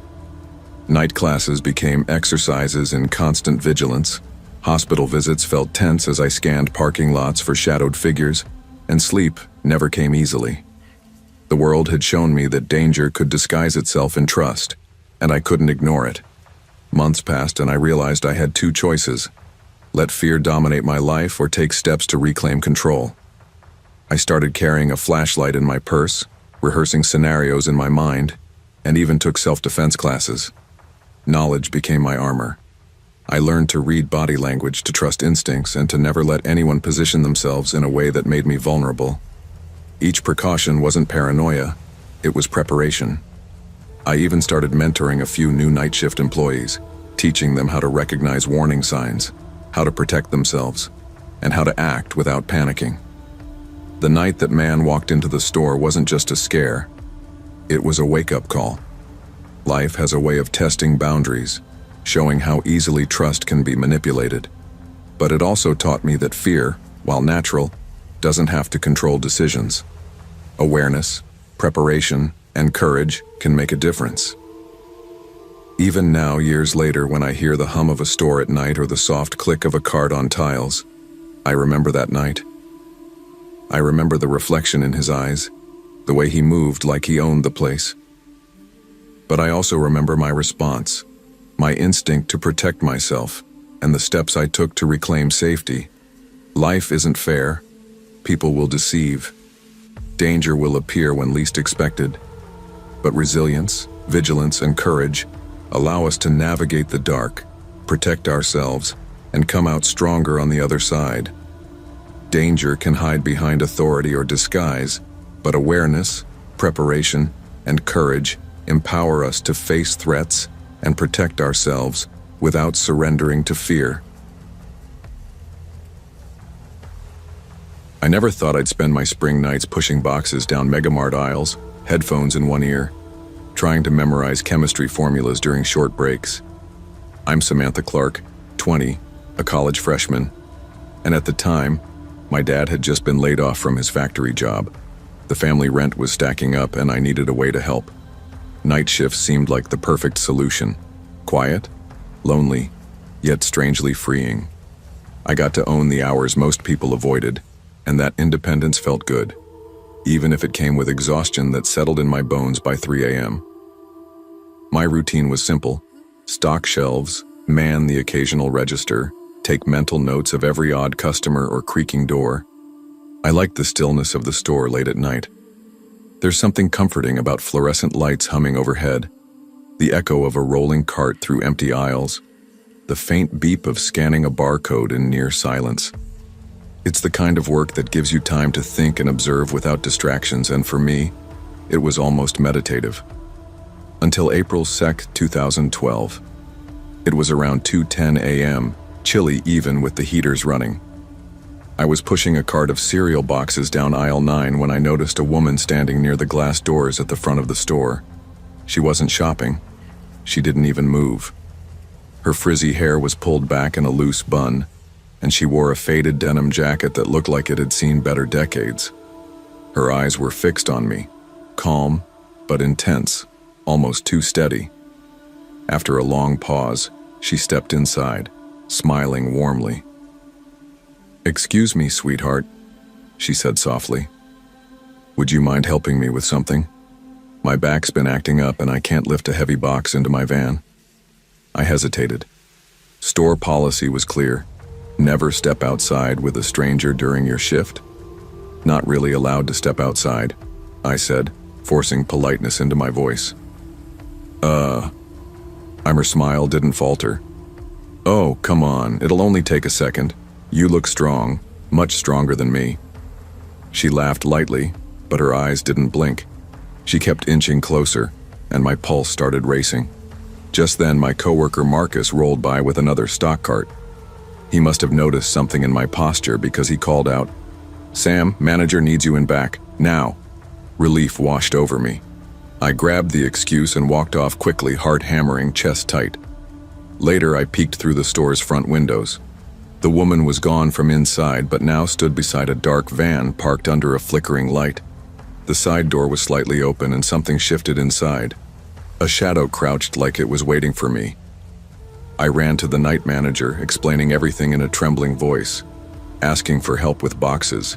Night classes became exercises in constant vigilance. Hospital visits felt tense as I scanned parking lots for shadowed figures, and sleep never came easily. The world had shown me that danger could disguise itself in trust, and I couldn't ignore it. Months passed and I realized I had two choices: let fear dominate my life or take steps to reclaim control. I started carrying a flashlight in my purse, rehearsing scenarios in my mind, and even took self-defense classes. Knowledge became my armor. I learned to read body language, to trust instincts, and to never let anyone position themselves in a way that made me vulnerable. Each precaution wasn't paranoia, it was preparation. I even started mentoring a few new night shift employees, teaching them how to recognize warning signs, how to protect themselves, and how to act without panicking. The night that man walked into the store wasn't just a scare, it was a wake-up call. Life has a way of testing boundaries, showing how easily trust can be manipulated. But it also taught me that fear, while natural, doesn't have to control decisions. Awareness, preparation, and courage can make a difference. Even now, years later, when I hear the hum of a store at night or the soft click of a cart on tiles, I remember that night. I remember the reflection in his eyes, the way he moved like he owned the place. But I also remember my response, my instinct to protect myself, and the steps I took to reclaim safety. Life isn't fair. People will deceive. Danger will appear when least expected. But resilience, vigilance, and courage allow us to navigate the dark, protect ourselves, and come out stronger on the other side. Danger can hide behind authority or disguise, but awareness, preparation, and courage empower us to face threats and protect ourselves without surrendering to fear. I never thought I'd spend my spring nights pushing boxes down Megamart aisles, headphones in one ear, trying to memorize chemistry formulas during short breaks. I'm Samantha Clark, 20, a college freshman, and at the time, my dad had just been laid off from his factory job. The family rent was stacking up and I needed a way to help. Night shifts seemed like the perfect solution. Quiet, lonely, yet strangely freeing. I got to own the hours most people avoided, and that independence felt good, even if it came with exhaustion that settled in my bones by 3 a.m. My routine was simple: stock shelves, man the occasional register, take mental notes of every odd customer or creaking door. I liked the stillness of the store late at night. There's something comforting about fluorescent lights humming overhead, the echo of a rolling cart through empty aisles, the faint beep of scanning a barcode in near silence. It's the kind of work that gives you time to think and observe without distractions, and for me, it was almost meditative. Until April 2nd, 2012. It was around 2:10 a.m., chilly even with the heaters running. I was pushing a cart of cereal boxes down aisle 9 when I noticed a woman standing near the glass doors at the front of the store. She wasn't shopping. She didn't even move. Her frizzy hair was pulled back in a loose bun, and she wore a faded denim jacket that looked like it had seen better decades. Her eyes were fixed on me, calm but intense, almost too steady. After a long pause, she stepped inside, smiling warmly. "Excuse me, sweetheart," she said softly. "Would you mind helping me with something? My back's been acting up and I can't lift a heavy box into my van." I hesitated. Store policy was clear. Never step outside with a stranger during your shift. "Not really allowed to step outside," I said, forcing politeness into my voice. Her smile didn't falter. "Oh, come on, it'll only take a second. You look strong, much stronger than me." She laughed lightly, but her eyes didn't blink. She kept inching closer, and my pulse started racing. Just then, my coworker Marcus rolled by with another stock cart. He must have noticed something in my posture because he called out, "Sam, manager needs you in back, now." Relief washed over me. I grabbed the excuse and walked off quickly, heart hammering, chest tight. Later, I peeked through the store's front windows. The woman was gone from inside, but now stood beside a dark van parked under a flickering light. The side door was slightly open and something shifted inside. A shadow crouched like it was waiting for me. I ran to the night manager, explaining everything in a trembling voice, asking for help with boxes.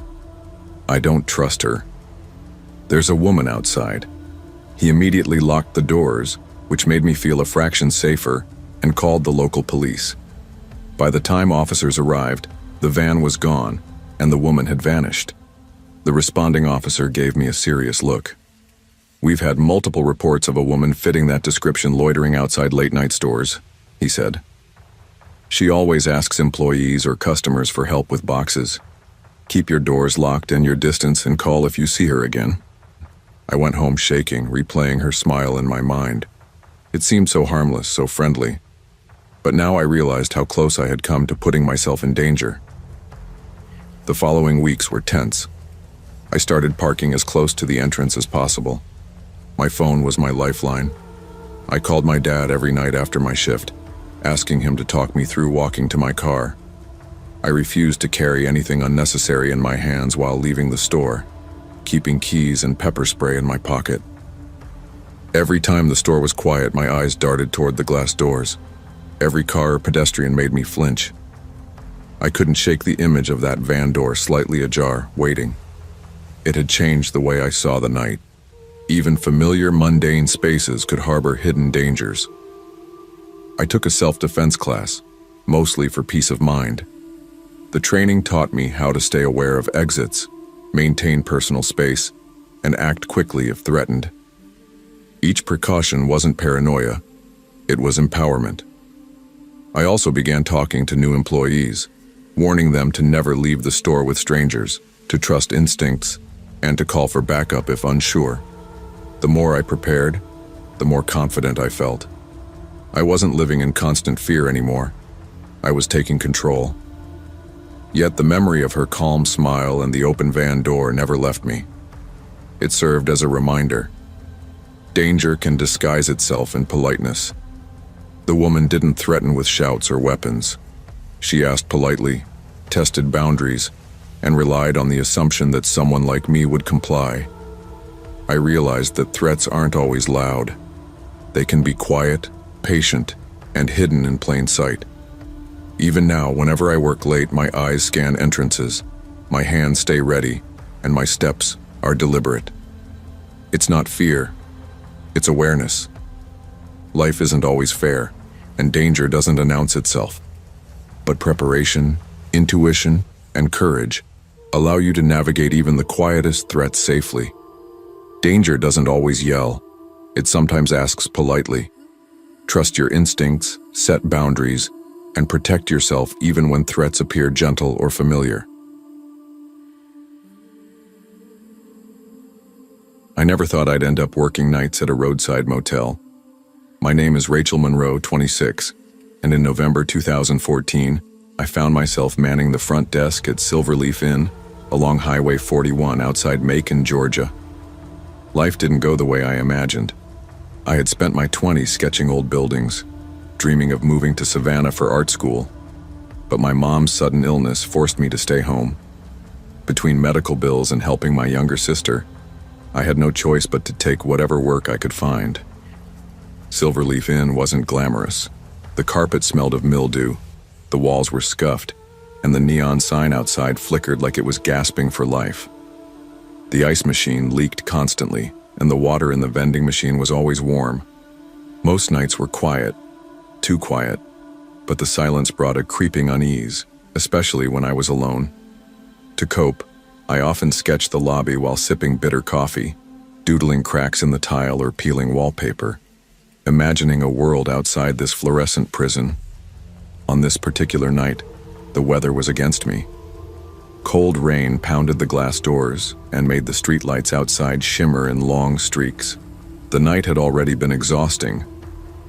"I don't trust her. There's a woman outside." He immediately locked the doors, which made me feel a fraction safer, and called the local police. By the time officers arrived, the van was gone, and the woman had vanished. The responding officer gave me a serious look. "We've had multiple reports of a woman fitting that description loitering outside late-night stores," he said. "She always asks employees or customers for help with boxes. Keep your doors locked and your distance and call if you see her again." I went home shaking, replaying her smile in my mind. It seemed so harmless, so friendly. But now I realized how close I had come to putting myself in danger. The following weeks were tense. I started parking as close to the entrance as possible. My phone was my lifeline. I called my dad every night after my shift, asking him to talk me through walking to my car. I refused to carry anything unnecessary in my hands while leaving the store, keeping keys and pepper spray in my pocket. Every time the store was quiet, my eyes darted toward the glass doors. Every car or pedestrian made me flinch. I couldn't shake the image of that van door slightly ajar, waiting. It had changed the way I saw the night. Even familiar, mundane spaces could harbor hidden dangers. I took a self-defense class, mostly for peace of mind. The training taught me how to stay aware of exits, maintain personal space, and act quickly if threatened. Each precaution wasn't paranoia, it was empowerment. I also began talking to new employees, warning them to never leave the store with strangers, to trust instincts, and to call for backup if unsure. The more I prepared, the more confident I felt. I wasn't living in constant fear anymore. I was taking control. Yet the memory of her calm smile and the open van door never left me. It served as a reminder. Danger can disguise itself in politeness. The woman didn't threaten with shouts or weapons. She asked politely, tested boundaries, and relied on the assumption that someone like me would comply. I realized that threats aren't always loud. They can be quiet, patient, and hidden in plain sight. Even now, whenever I work late, my eyes scan entrances, my hands stay ready, and my steps are deliberate. It's not fear, it's awareness. Life isn't always fair, and danger doesn't announce itself. But preparation, intuition, and courage allow you to navigate even the quietest threats safely. Danger doesn't always yell, it sometimes asks politely. Trust your instincts, set boundaries, and protect yourself even when threats appear gentle or familiar. I never thought I'd end up working nights at a roadside motel. My name is Rachel Monroe, 26, and in November 2014, I found myself manning the front desk at Silverleaf Inn, along Highway 41 outside Macon, Georgia. Life didn't go the way I imagined. I had spent my 20s sketching old buildings, dreaming of moving to Savannah for art school, but my mom's sudden illness forced me to stay home. Between medical bills and helping my younger sister, I had no choice but to take whatever work I could find. Silverleaf Inn wasn't glamorous. The carpet smelled of mildew, the walls were scuffed, and the neon sign outside flickered like it was gasping for life. The ice machine leaked constantly, and the water in the vending machine was always warm. Most nights were quiet, too quiet, but the silence brought a creeping unease, especially when I was alone. To cope, I often sketched the lobby while sipping bitter coffee, doodling cracks in the tile or peeling wallpaper, imagining a world outside this fluorescent prison. On this particular night, the weather was against me. Cold rain pounded the glass doors and made the streetlights outside shimmer in long streaks. The night had already been exhausting.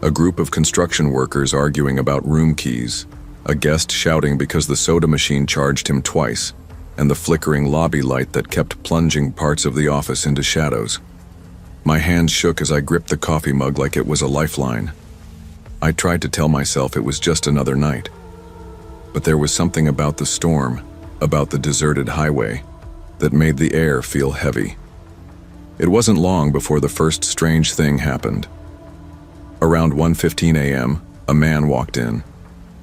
A group of construction workers arguing about room keys, a guest shouting because the soda machine charged him twice, and the flickering lobby light that kept plunging parts of the office into shadows. My hands shook as I gripped the coffee mug like it was a lifeline. I tried to tell myself it was just another night. But there was something about the storm, about the deserted highway, that made the air feel heavy. It wasn't long before the first strange thing happened. Around 1:15 a.m., a man walked in.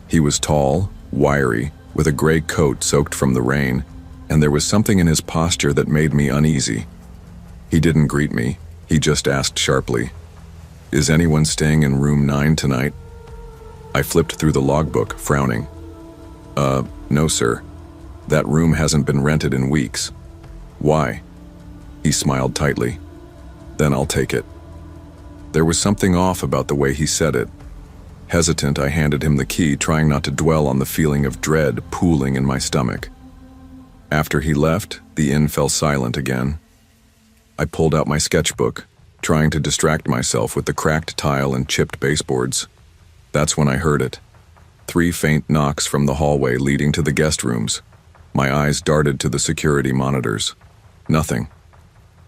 He was tall, wiry, with a gray coat soaked from the rain, and there was something in his posture that made me uneasy. He didn't greet me, he just asked sharply, "Is anyone staying in room 9 tonight?" I flipped through the logbook, frowning. No, sir. That room hasn't been rented in weeks." "Why?" He smiled tightly. "Then I'll take it." There was something off about the way he said it. Hesitant, I handed him the key, trying not to dwell on the feeling of dread pooling in my stomach. After he left, the inn fell silent again. I pulled out my sketchbook, trying to distract myself with the cracked tile and chipped baseboards. That's when I heard it. 3 faint knocks from the hallway leading to the guest rooms. My eyes darted to the security monitors. Nothing.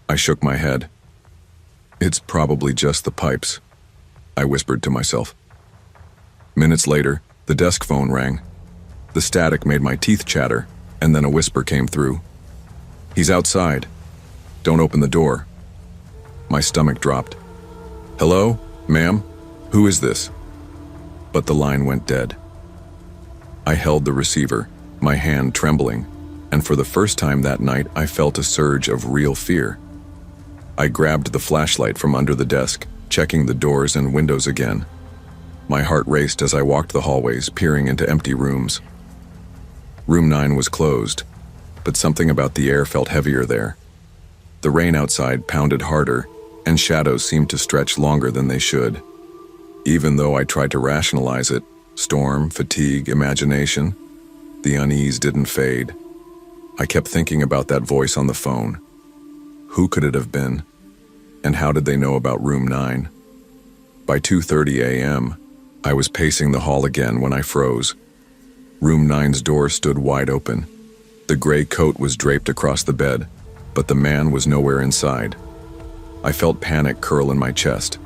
I shook my head. "It's probably just the pipes," I whispered to myself. Minutes later, the desk phone rang. The static made my teeth chatter, and then a whisper came through. "He's outside. Don't open the door." My stomach dropped. "Hello, ma'am? Who is this?" But the line went dead. I held the receiver, my hand trembling, and for the first time that night I felt a surge of real fear. I grabbed the flashlight from under the desk, checking the doors and windows again. My heart raced as I walked the hallways, peering into empty rooms. Room 9 was closed, but something about the air felt heavier there. The rain outside pounded harder, and shadows seemed to stretch longer than they should. Even though I tried to rationalize it, storm, fatigue, imagination, the unease didn't fade. I kept thinking about that voice on the phone. Who could it have been? And how did they know about room 9? By 2:30 a.m., I was pacing the hall again when I froze. Room 9's door stood wide open. The gray coat was draped across the bed, but the man was nowhere inside. I felt panic curl in my chest.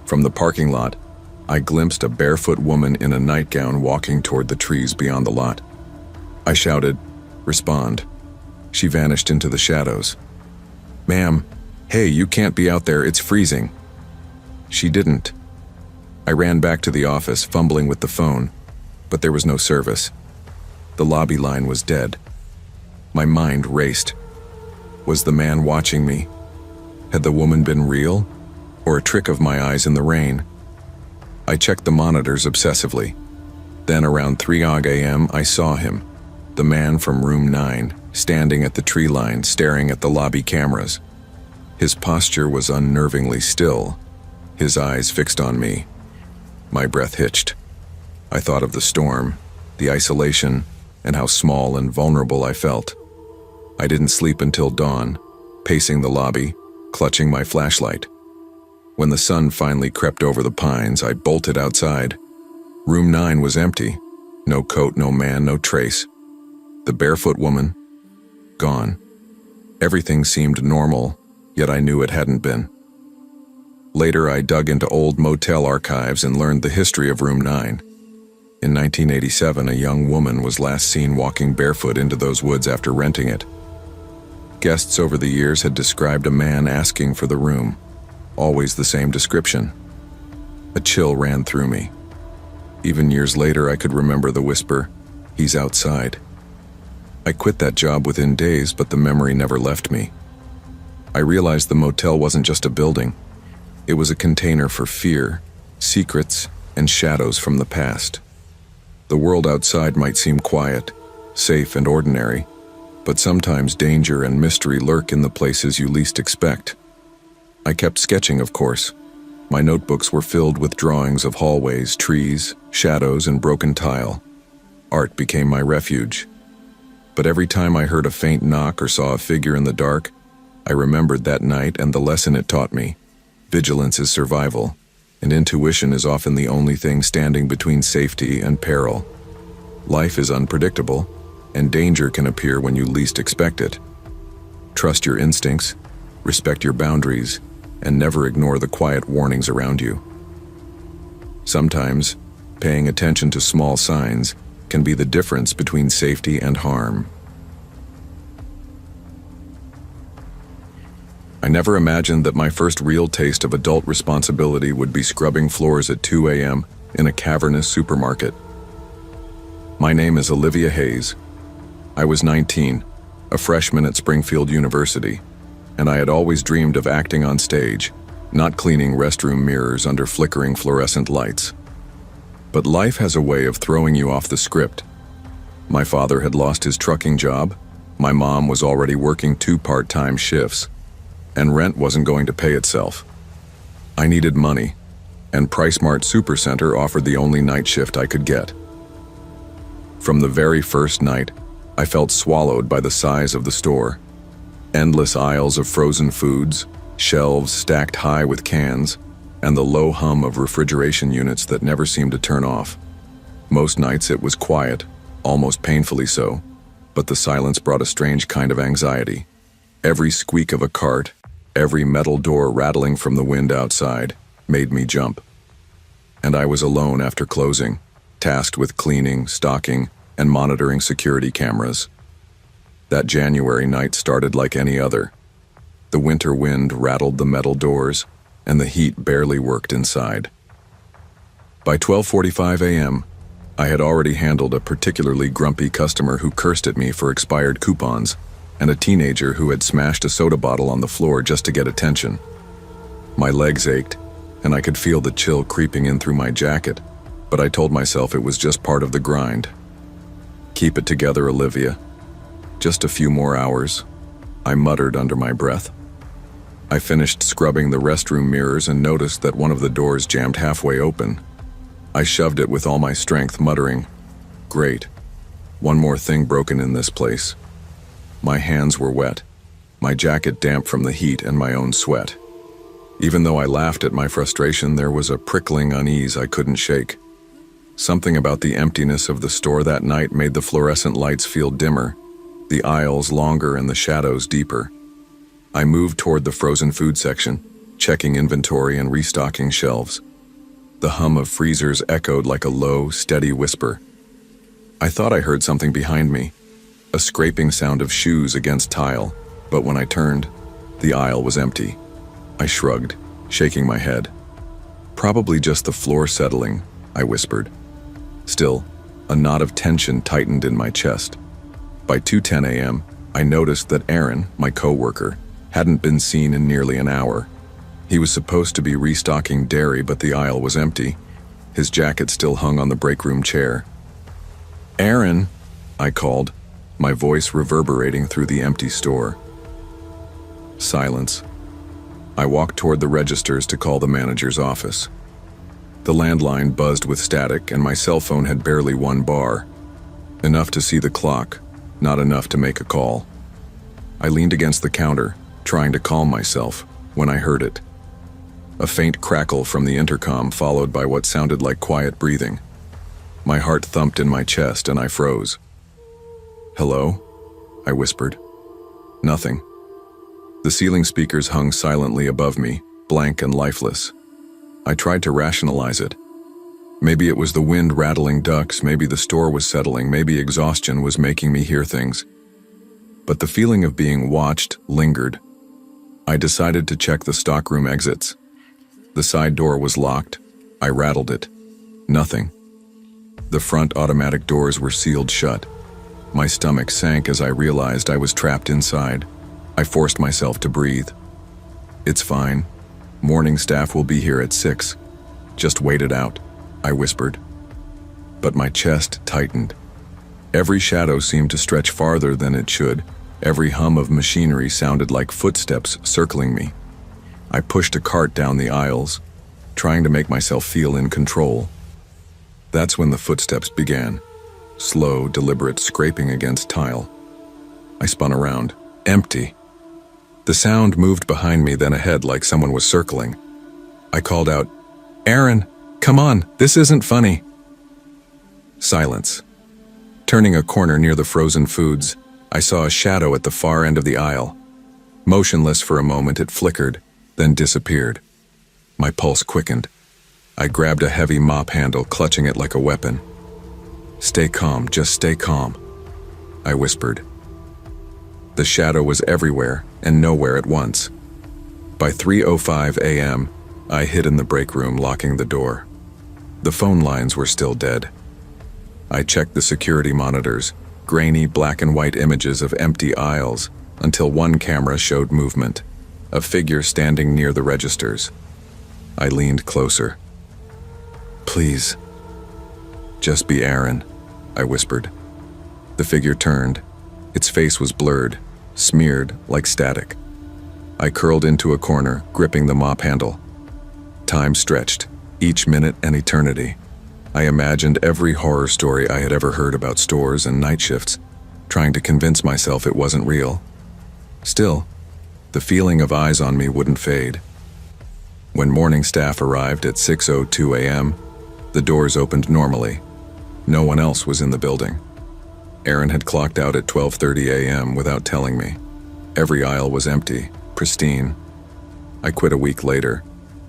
From the parking lot, I glimpsed a barefoot woman in a nightgown walking toward the trees beyond the lot. I shouted, "Respond." She vanished into the shadows. "Ma'am, hey, you can't be out there, it's freezing." She didn't. I ran back to the office, fumbling with the phone, but there was no service. The lobby line was dead. My mind raced. Was the man watching me? Had the woman been real, or a trick of my eyes in the rain? I checked the monitors obsessively. Then around 3 a.m. I saw him, the man from room 9, standing at the tree line staring at the lobby cameras. His posture was unnervingly still, his eyes fixed on me. My breath hitched. I thought of the storm, the isolation, and how small and vulnerable I felt. I didn't sleep until dawn, pacing the lobby, clutching my flashlight. When the sun finally crept over the pines, I bolted outside. Room 9 was empty, No coat, no man, no trace. The barefoot woman, gone. Everything seemed normal, yet I knew it hadn't been. Later, I dug into old motel archives and learned the history of Room 9. In 1987, a young woman was last seen walking barefoot into those woods after renting it. Guests over the years had described a man asking for the room, always the same description. A chill ran through me. Even years later, I could remember the whisper, "He's outside." I quit that job within days, but the memory never left me. I realized the motel wasn't just a building. It was a container for fear, secrets, and shadows from the past. The world outside might seem quiet, safe, and ordinary, but sometimes danger and mystery lurk in the places you least expect. I kept sketching, of course. My notebooks were filled with drawings of hallways, trees, shadows, and broken tile. Art became my refuge. But every time I heard a faint knock or saw a figure in the dark, I remembered that night and the lesson it taught me. Vigilance is survival, and intuition is often the only thing standing between safety and peril. Life is unpredictable, and danger can appear when you least expect it. Trust your instincts, respect your boundaries, and never ignore the quiet warnings around you. Sometimes, paying attention to small signs can be the difference between safety and harm. I never imagined that my first real taste of adult responsibility would be scrubbing floors at 2 a.m. in a cavernous supermarket. My name is Olivia Hayes. I was 19, a freshman at Springfield University, and I had always dreamed of acting on stage, not cleaning restroom mirrors under flickering fluorescent lights. But life has a way of throwing you off the script. My father had lost his trucking job, my mom was already working 2 part-time shifts, and rent wasn't going to pay itself. I needed money, and PriceSmart Supercenter offered the only night shift I could get. From the very first night, I felt swallowed by the size of the store. Endless aisles of frozen foods, shelves stacked high with cans, and the low hum of refrigeration units that never seemed to turn off. Most nights it was quiet, almost painfully so, but the silence brought a strange kind of anxiety. Every squeak of a cart, every metal door rattling from the wind outside, made me jump. And I was alone after closing, tasked with cleaning, stocking, and monitoring security cameras. That January night started like any other. The winter wind rattled the metal doors, and the heat barely worked inside. By 12:45 a.m., I had already handled a particularly grumpy customer who cursed at me for expired coupons, and a teenager who had smashed a soda bottle on the floor just to get attention. My legs ached, and I could feel the chill creeping in through my jacket, but I told myself it was just part of the grind. "Keep it together, Olivia. Just a few more hours," I muttered under my breath. I finished scrubbing the restroom mirrors and noticed that one of the doors jammed halfway open. I shoved it with all my strength, muttering, "Great. One more thing broken in this place." My hands were wet, my jacket damp from the heat and my own sweat. Even though I laughed at my frustration, there was a prickling unease I couldn't shake. Something about the emptiness of the store that night made the fluorescent lights feel dimmer, the aisles longer and the shadows deeper. I moved toward the frozen food section, checking inventory and restocking shelves. The hum of freezers echoed like a low, steady whisper. I thought I heard something behind me, a scraping sound of shoes against tile, but when I turned, the aisle was empty. I shrugged, shaking my head. "Probably just the floor settling," I whispered. Still, a knot of tension tightened in my chest. By 2:10 a.m., I noticed that Aaron, my coworker, hadn't been seen in nearly an hour. He was supposed to be restocking dairy, but the aisle was empty. His jacket still hung on the break room chair. "Aaron," I called, my voice reverberating through the empty store. Silence. I walked toward the registers to call the manager's office. The landline buzzed with static, and my cell phone had barely 1 bar. Enough to see the clock, not enough to make a call. I leaned against the counter, trying to calm myself, when I heard it. A faint crackle from the intercom followed by what sounded like quiet breathing. My heart thumped in my chest and I froze. "Hello?" I whispered. Nothing. The ceiling speakers hung silently above me, blank and lifeless. I tried to rationalize it. Maybe it was the wind rattling ducts, maybe the store was settling, maybe exhaustion was making me hear things. But the feeling of being watched lingered. I decided to check the stockroom exits. The side door was locked. I rattled it. Nothing. The front automatic doors were sealed shut. My stomach sank as I realized I was trapped inside. I forced myself to breathe. "It's fine. Morning staff will be here at 6. Just wait it out," I whispered. But my chest tightened. Every shadow seemed to stretch farther than it should. Every hum of machinery sounded like footsteps circling me. I pushed a cart down the aisles, trying to make myself feel in control. That's when the footsteps began. Slow, deliberate scraping against tile. I spun around. Empty. The sound moved behind me, then ahead like someone was circling. I called out, "Aaron, come on, this isn't funny." Silence. Turning a corner near the frozen foods, I saw a shadow at the far end of the aisle. Motionless for a moment, it flickered, then disappeared. My pulse quickened. I grabbed a heavy mop handle, clutching it like a weapon. "Stay calm, just stay calm," I whispered. The shadow was everywhere and nowhere at once. By 3:05 a.m., I hid in the break room, locking the door. The phone lines were still dead. I checked the security monitors, grainy black and white images of empty aisles, until one camera showed movement, a figure standing near the registers. I leaned closer. "Please, just be Aaron," I whispered. The figure turned. Its face was blurred, smeared like static. I curled into a corner, gripping the mop handle. Time stretched, each minute an eternity. I imagined every horror story I had ever heard about stores and night shifts, trying to convince myself it wasn't real. Still, the feeling of eyes on me wouldn't fade. When morning staff arrived at 6:02 a.m., the doors opened normally. No one else was in the building. Aaron had clocked out at 12:30 a.m. without telling me. Every aisle was empty, pristine. I quit a week later.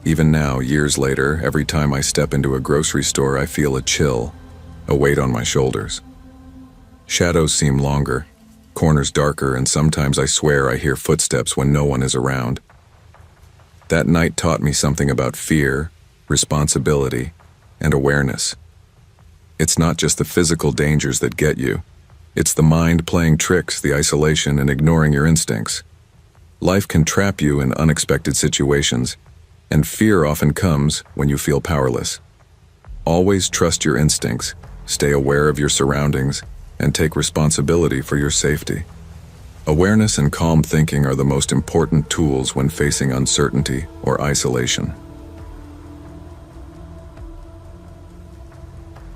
Even now, years later, every time I step into a grocery store, I feel a chill, a weight on my shoulders. Shadows seem longer, corners darker, and sometimes I swear I hear footsteps when no one is around. That night taught me something about fear, responsibility, and awareness. It's not just the physical dangers that get you. It's the mind playing tricks, the isolation, and ignoring your instincts. Life can trap you in unexpected situations, and fear often comes when you feel powerless. Always trust your instincts, stay aware of your surroundings, and take responsibility for your safety. Awareness and calm thinking are the most important tools when facing uncertainty or isolation.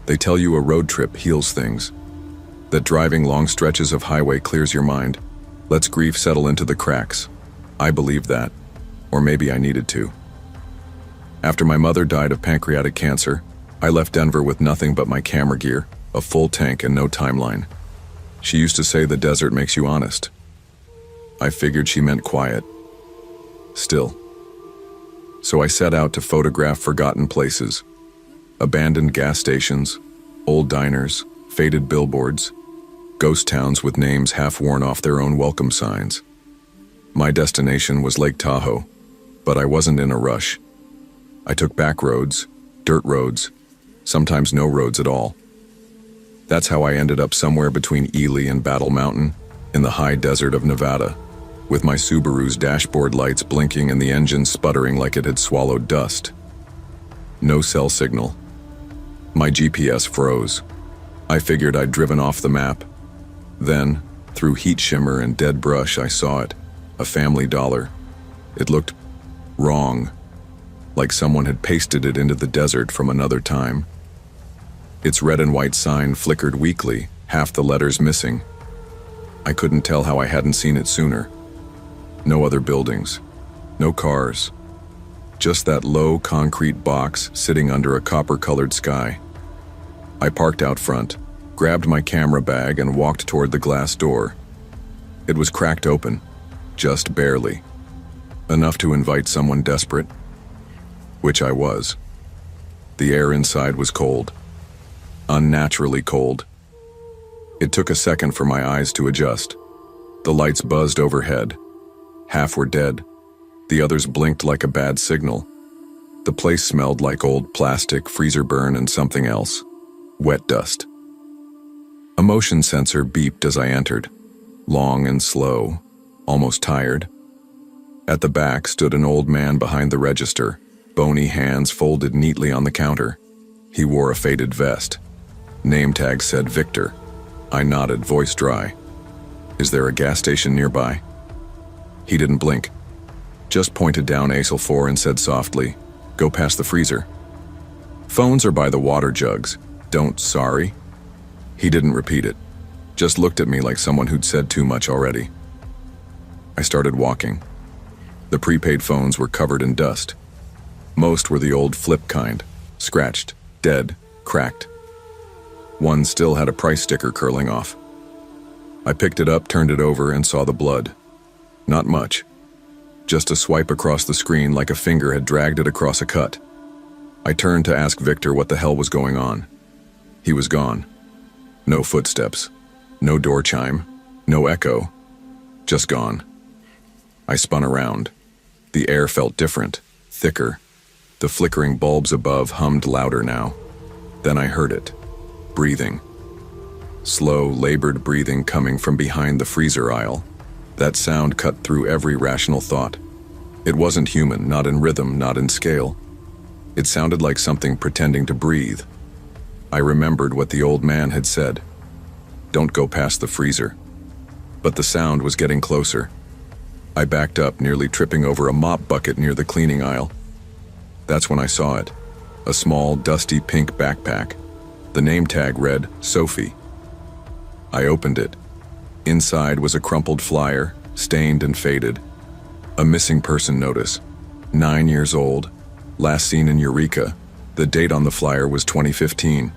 They tell you a road trip heals things, that driving long stretches of highway clears your mind, lets grief settle into the cracks. I believed that, or maybe I needed to. After my mother died of pancreatic cancer, I left Denver with nothing but my camera gear, a full tank, and no timeline. She used to say the desert makes you honest. I figured she meant quiet. Still. So I set out to photograph forgotten places. Abandoned gas stations, old diners, faded billboards, ghost towns with names half worn off their own welcome signs. My destination was Lake Tahoe, but I wasn't in a rush. I took back roads, dirt roads, sometimes no roads at all. That's how I ended up somewhere between Ely and Battle Mountain, in the high desert of Nevada, with my Subaru's dashboard lights blinking and the engine sputtering like it had swallowed dust. No cell signal. My GPS froze. I figured I'd driven off the map. Then, through heat shimmer and dead brush, I saw it, a family dollar. It looked wrong, like someone had pasted it into the desert from another time. Its red and white sign flickered weakly, half the letters missing. I couldn't tell how I hadn't seen it sooner. No other buildings, no cars. Just that low concrete box sitting under a copper-colored sky. I parked out front, grabbed my camera bag, and walked toward the glass door. It was cracked open, just barely. Enough to invite someone desperate, which I was. The air inside was cold, unnaturally cold. It took a second for my eyes to adjust. The lights buzzed overhead. Half were dead. The others blinked like a bad signal. The place smelled like old plastic, freezer burn, and something else. Wet dust. A motion sensor beeped as I entered, long and slow, almost tired. At the back stood an old man behind the register, bony hands folded neatly on the counter. He wore a faded vest. Name tag said Victor. I nodded, voice dry. Is there a gas station nearby? He didn't blink, just pointed down aisle 4 and said softly, go past the freezer. Phones are by the water jugs. Don't, sorry. He didn't repeat it, just looked at me like someone who'd said too much already. I started walking. The prepaid phones were covered in dust. Most were the old flip kind, scratched, dead, cracked. One still had a price sticker curling off. I picked it up, turned it over, and saw the blood. Not much. Just a swipe across the screen like a finger had dragged it across a cut. I turned to ask Victor what the hell was going on. He was gone. No footsteps. No door chime. No echo. Just gone. I spun around. The air felt different, thicker. The flickering bulbs above hummed louder now. Then I heard it. Breathing. Slow, labored breathing coming from behind the freezer aisle. That sound cut through every rational thought. It wasn't human, not in rhythm, not in scale. It sounded like something pretending to breathe. I remembered what the old man had said. Don't go past the freezer. But the sound was getting closer. I backed up, nearly tripping over a mop bucket near the cleaning aisle. That's when I saw it. A small, dusty pink backpack. The name tag read, Sophie. I opened it. Inside was a crumpled flyer, stained and faded. A missing person notice. 9 years old. Last seen in Eureka. The date on the flyer was 2015.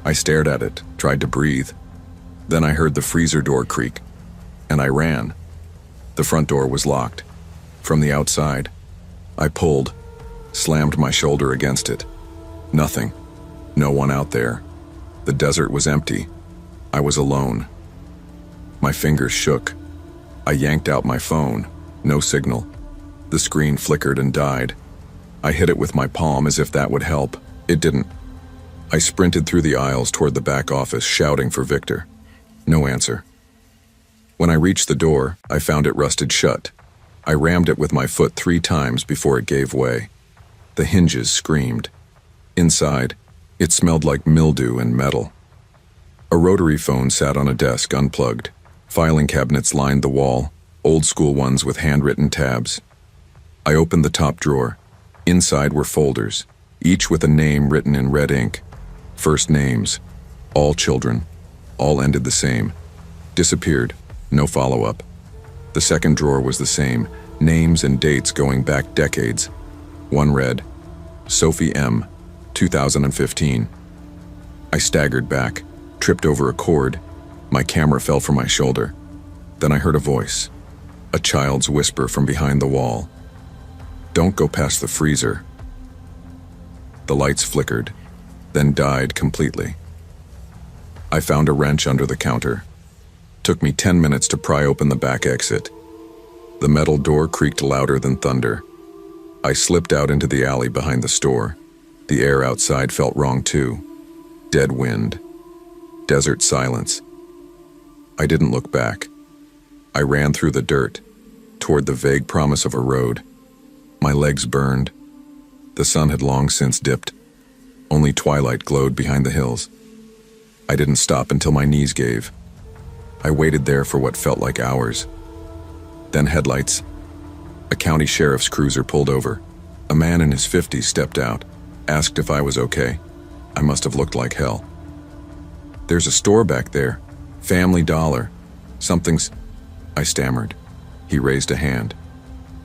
I stared at it, tried to breathe. Then I heard the freezer door creak, and I ran. The front door was locked. From the outside, I pulled, slammed my shoulder against it. Nothing. No one out there. The desert was empty. I was alone. My fingers shook. I yanked out my phone. No signal. The screen flickered and died. I hit it with my palm as if that would help. It didn't. I sprinted through the aisles toward the back office, shouting for Victor. No answer. When I reached the door, I found it rusted shut. I rammed it with my foot 3 times before it gave way. The hinges screamed. Inside, it smelled like mildew and metal. A rotary phone sat on a desk, unplugged. Filing cabinets lined the wall, old-school ones with handwritten tabs. I opened the top drawer. Inside were folders, each with a name written in red ink. First names. All children. All ended the same. Disappeared. No follow-up. The second drawer was the same, names and dates going back decades. One read, Sophie M., 2015. I staggered back, tripped over a cord. My camera fell from my shoulder. Then I heard a voice, a child's whisper from behind the wall. Don't go past the freezer. The lights flickered, then died completely. I found a wrench under the counter. Took me 10 minutes to pry open the back exit. The metal door creaked louder than thunder. I slipped out into the alley behind the store. The air outside felt wrong too. Dead wind. Desert silence. I didn't look back. I ran through the dirt, toward the vague promise of a road. My legs burned. The sun had long since dipped. Only twilight glowed behind the hills. I didn't stop until my knees gave. I waited there for what felt like hours. Then headlights. A county sheriff's cruiser pulled over. A man in his 50s stepped out, asked if I was okay. I must have looked like hell. There's a store back there. Family Dollar. Something's... I stammered. He raised a hand.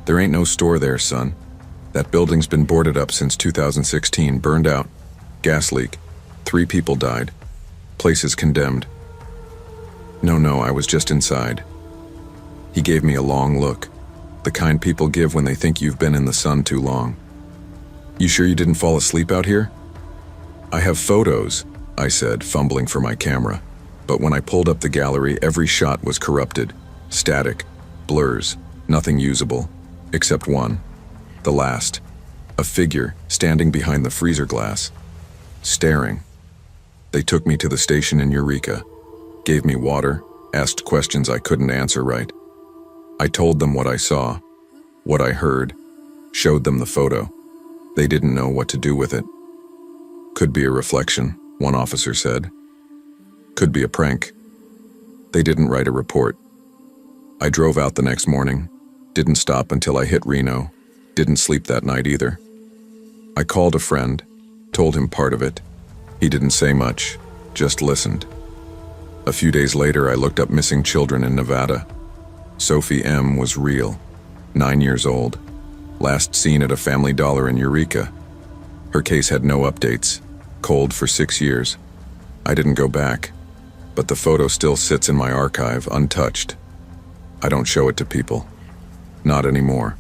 There ain't no store there, son. That building's been boarded up since 2016, burned out. Gas leak. 3 people died. Places condemned. No, I was just inside. He gave me a long look, the kind people give when they think you've been in the sun too long. You sure you didn't fall asleep out here? I have photos, I said, fumbling for my camera. But when I pulled up the gallery, every shot was corrupted, static, blurs, nothing usable, except one, the last, a figure standing behind the freezer glass, staring. They took me to the station in Eureka, gave me water, asked questions I couldn't answer right. I told them what I saw, what I heard, showed them the photo. They didn't know what to do with it. Could be a reflection, one officer said. Could be a prank. They didn't write a report. I drove out the next morning, didn't stop until I hit Reno, didn't sleep that night either. I called a friend, told him part of it. He didn't say much, just listened. A few days later, I looked up missing children in Nevada. Sophie M. was real, 9 years old, last seen at a Family Dollar in Eureka. Her case had no updates, cold for 6 years. I didn't go back, but the photo still sits in my archive, untouched. I don't show it to people. Not anymore.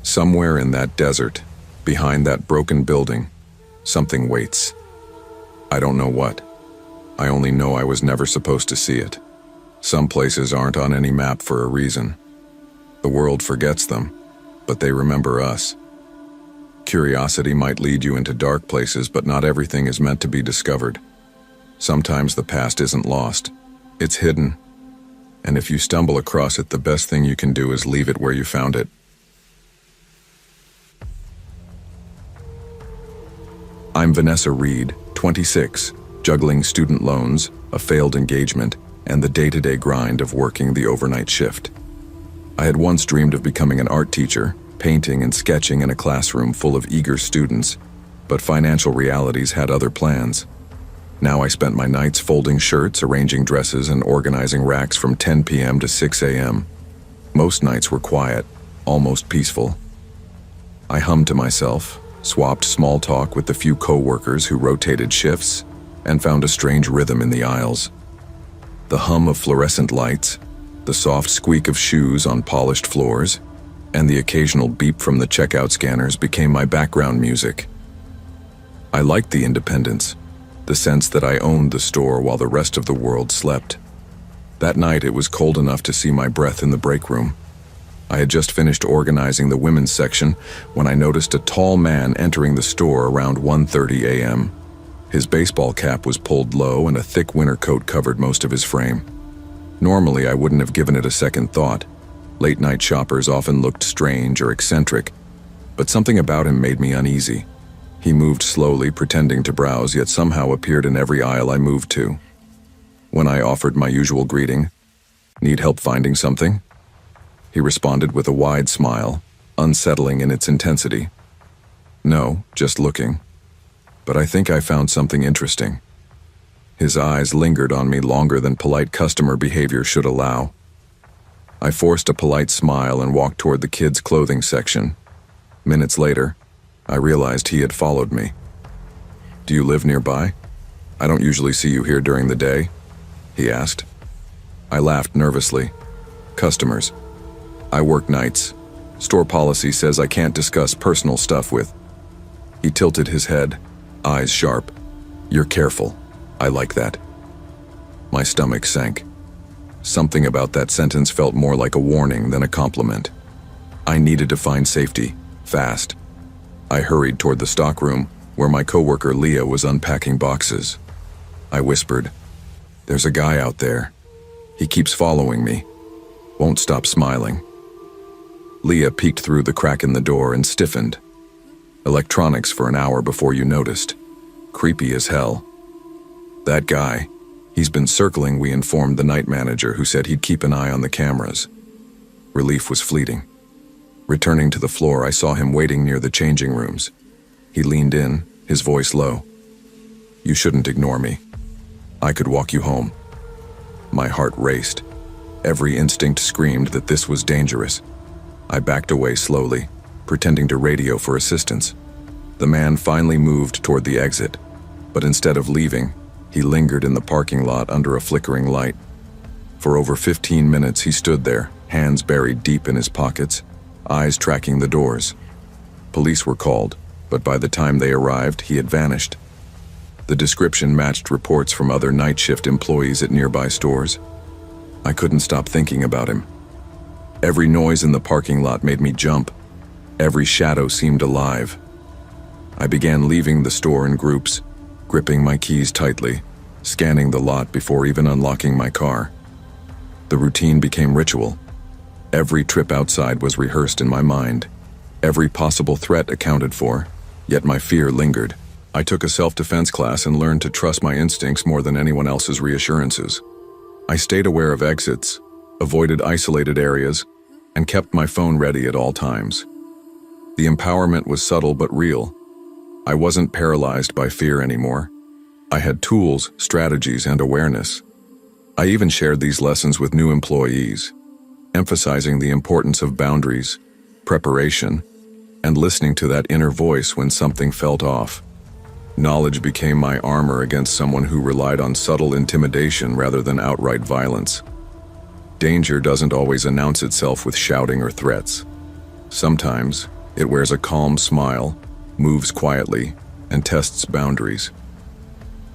Somewhere in that desert, behind that broken building, something waits. I don't know what. I only know I was never supposed to see it. Some places aren't on any map for a reason. The world forgets them, but they remember us. Curiosity might lead you into dark places, but not everything is meant to be discovered. Sometimes the past isn't lost. It's hidden. And if you stumble across it, the best thing you can do is leave it where you found it. I'm Vanessa Reed, 26, juggling student loans, a failed engagement, and the day-to-day grind of working the overnight shift. I had once dreamed of becoming an art teacher, painting and sketching in a classroom full of eager students, but financial realities had other plans. Now I spent my nights folding shirts, arranging dresses, and organizing racks from 10 p.m. to 6 a.m. Most nights were quiet, almost peaceful. I hummed to myself, swapped small talk with the few co-workers who rotated shifts, and found a strange rhythm in the aisles. The hum of fluorescent lights, the soft squeak of shoes on polished floors, and the occasional beep from the checkout scanners became my background music. I liked the independence, the sense that I owned the store while the rest of the world slept. That night it was cold enough to see my breath in the break room. I had just finished organizing the women's section when I noticed a tall man entering the store around 1:30 a.m. His baseball cap was pulled low and a thick winter coat covered most of his frame. Normally I wouldn't have given it a second thought. Late-night shoppers often looked strange or eccentric, but something about him made me uneasy. He moved slowly, pretending to browse, yet somehow appeared in every aisle I moved to. When I offered my usual greeting, "Need help finding something?" he responded with a wide smile, unsettling in its intensity. "No, just looking. But I think I found something interesting." His eyes lingered on me longer than polite customer behavior should allow. I forced a polite smile and walked toward the kids' clothing section. Minutes later, I realized he had followed me. "Do you live nearby? I don't usually see you here during the day," he asked. I laughed nervously. "Customers. I work nights. Store policy says I can't discuss personal stuff with..." He tilted his head, eyes sharp. "You're careful. I like that." My stomach sank. Something about that sentence felt more like a warning than a compliment. I needed to find safety, fast. I hurried toward the stockroom, where my coworker Leah was unpacking boxes. I whispered, "There's a guy out there. He keeps following me. Won't stop smiling." Leah peeked through the crack in the door and stiffened. Electronics for an hour before you noticed. Creepy as hell. "That guy. He's been circling," we informed the night manager, who said he'd keep an eye on the cameras. Relief was fleeting. Returning to the floor, I saw him waiting near the changing rooms. He leaned in, his voice low. "You shouldn't ignore me. I could walk you home." My heart raced. Every instinct screamed that this was dangerous. I backed away slowly, pretending to radio for assistance. The man finally moved toward the exit, But instead of leaving, he lingered in the parking lot under a flickering light. For over 15 minutes he stood there, hands buried deep in his pockets, eyes tracking the doors. Police were called, but by the time they arrived, he had vanished. The description matched reports from other night shift employees at nearby stores. I couldn't stop thinking about him. Every noise in the parking lot made me jump. Every shadow seemed alive. I began leaving the store in groups, gripping my keys tightly, scanning the lot before even unlocking my car. The routine became ritual. Every trip outside was rehearsed in my mind. Every possible threat accounted for, yet my fear lingered. I took a self-defense class and learned to trust my instincts more than anyone else's reassurances. I stayed aware of exits, avoided isolated areas, and kept my phone ready at all times. The empowerment was subtle but real. I wasn't paralyzed by fear anymore. I had tools, strategies, and awareness. I even shared these lessons with new employees, emphasizing the importance of boundaries, preparation, and listening to that inner voice when something felt off. Knowledge became my armor against someone who relied on subtle intimidation rather than outright violence. Danger doesn't always announce itself with shouting or threats. Sometimes, it wears a calm smile, moves quietly, and tests boundaries.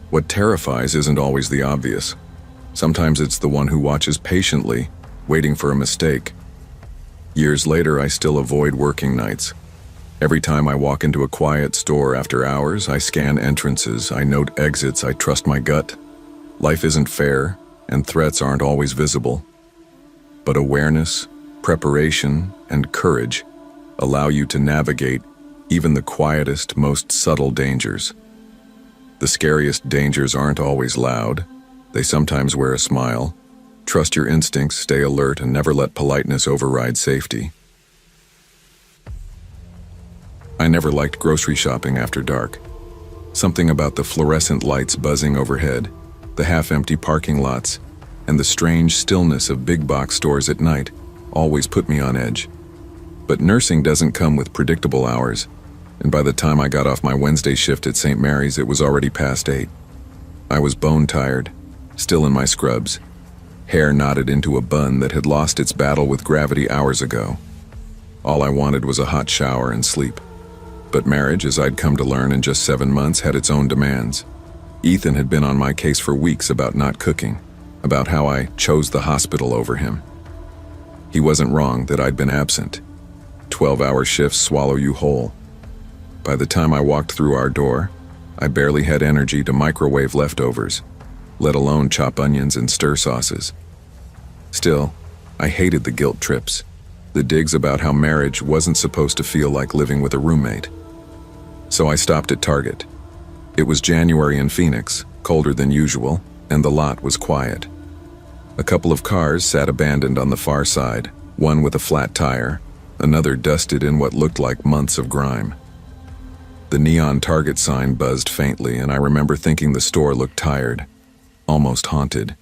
What terrifies isn't always the obvious. Sometimes it's the one who watches patiently, waiting for a mistake. Years later, I still avoid working nights. Every time I walk into a quiet store after hours, I scan entrances, I note exits, I trust my gut. Life isn't fair, and threats aren't always visible. But awareness, preparation, and courage allow you to navigate even the quietest, most subtle dangers. The scariest dangers aren't always loud. They sometimes wear a smile. Trust your instincts, stay alert, and never let politeness override safety. I never liked grocery shopping after dark. Something about the fluorescent lights buzzing overhead, the half-empty parking lots, and the strange stillness of big box stores at night always put me on edge. But nursing doesn't come with predictable hours, and by the time I got off my Wednesday shift at St. Mary's, it was already past 8. I was bone-tired, still in my scrubs, hair knotted into a bun that had lost its battle with gravity hours ago. All I wanted was a hot shower and sleep. But marriage, as I'd come to learn in just 7 months, had its own demands. Ethan had been on my case for weeks about not cooking, about how I chose the hospital over him. He wasn't wrong that I'd been absent. 12-hour shifts swallow you whole. By the time I walked through our door, I barely had energy to microwave leftovers, let alone chop onions and stir sauces. Still, I hated the guilt trips, the digs about how marriage wasn't supposed to feel like living with a roommate. So I stopped at Target. It was January in Phoenix, colder than usual, and the lot was quiet. A couple of cars sat abandoned on the far side, one with a flat tire, another dusted in what looked like months of grime. The neon Target sign buzzed faintly, and I remember thinking the store looked tired, almost haunted.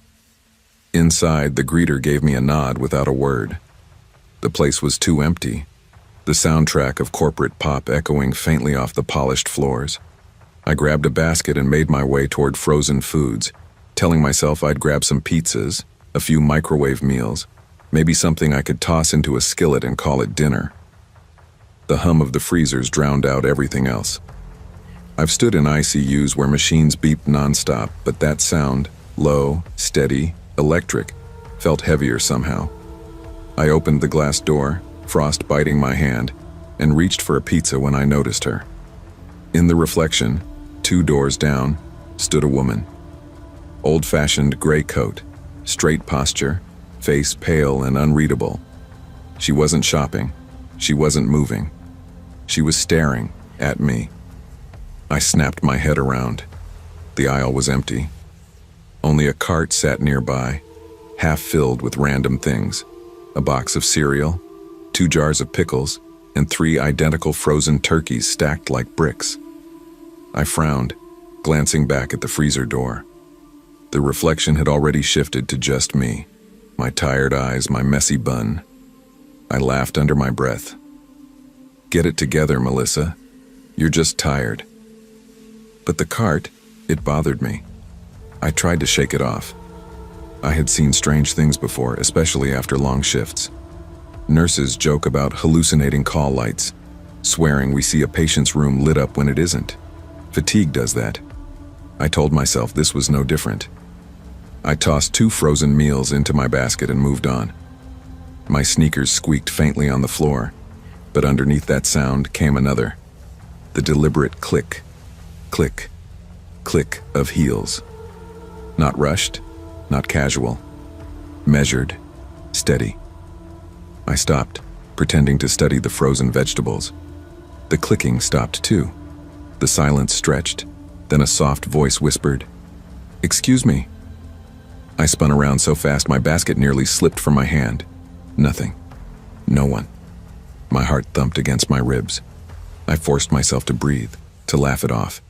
Inside, the greeter gave me a nod without a word. The place was too empty, the soundtrack of corporate pop echoing faintly off the polished floors. I grabbed a basket and made my way toward frozen foods, telling myself I'd grab some pizzas, a few microwave meals, maybe something I could toss into a skillet and call it dinner. The hum of the freezers drowned out everything else. I've stood in ICUs where machines beeped nonstop, but that sound, low, steady, electric, felt heavier somehow. I opened the glass door, frost biting my hand, and reached for a pizza when I noticed her. In the reflection, 2 doors down, stood a woman. Old-fashioned gray coat, straight posture, face pale and unreadable. She wasn't shopping. She wasn't moving. She was staring at me. I snapped my head around. The aisle was empty. Only a cart sat nearby, half filled with random things. A box of cereal, 2 jars of pickles, and 3 identical frozen turkeys stacked like bricks. I frowned, glancing back at the freezer door. The reflection had already shifted to just me, my tired eyes, my messy bun. I laughed under my breath. Get it together, Melissa. You're just tired. But the cart, It bothered me. I tried to shake it off. I had seen strange things before, especially after long shifts. Nurses joke about hallucinating call lights, swearing we see a patient's room lit up when it isn't. Fatigue does that. I told myself this was no different. I tossed 2 frozen meals into my basket and moved on. My sneakers squeaked faintly on the floor, but underneath that sound came another. The deliberate click, click, click of heels. Not rushed, not casual. Measured, steady. I stopped, pretending to study the frozen vegetables. The clicking stopped too. The silence stretched, then a soft voice whispered, "Excuse me." I spun around so fast my basket nearly slipped from my hand. Nothing. No one. My heart thumped against my ribs. I forced myself to breathe, to laugh it off.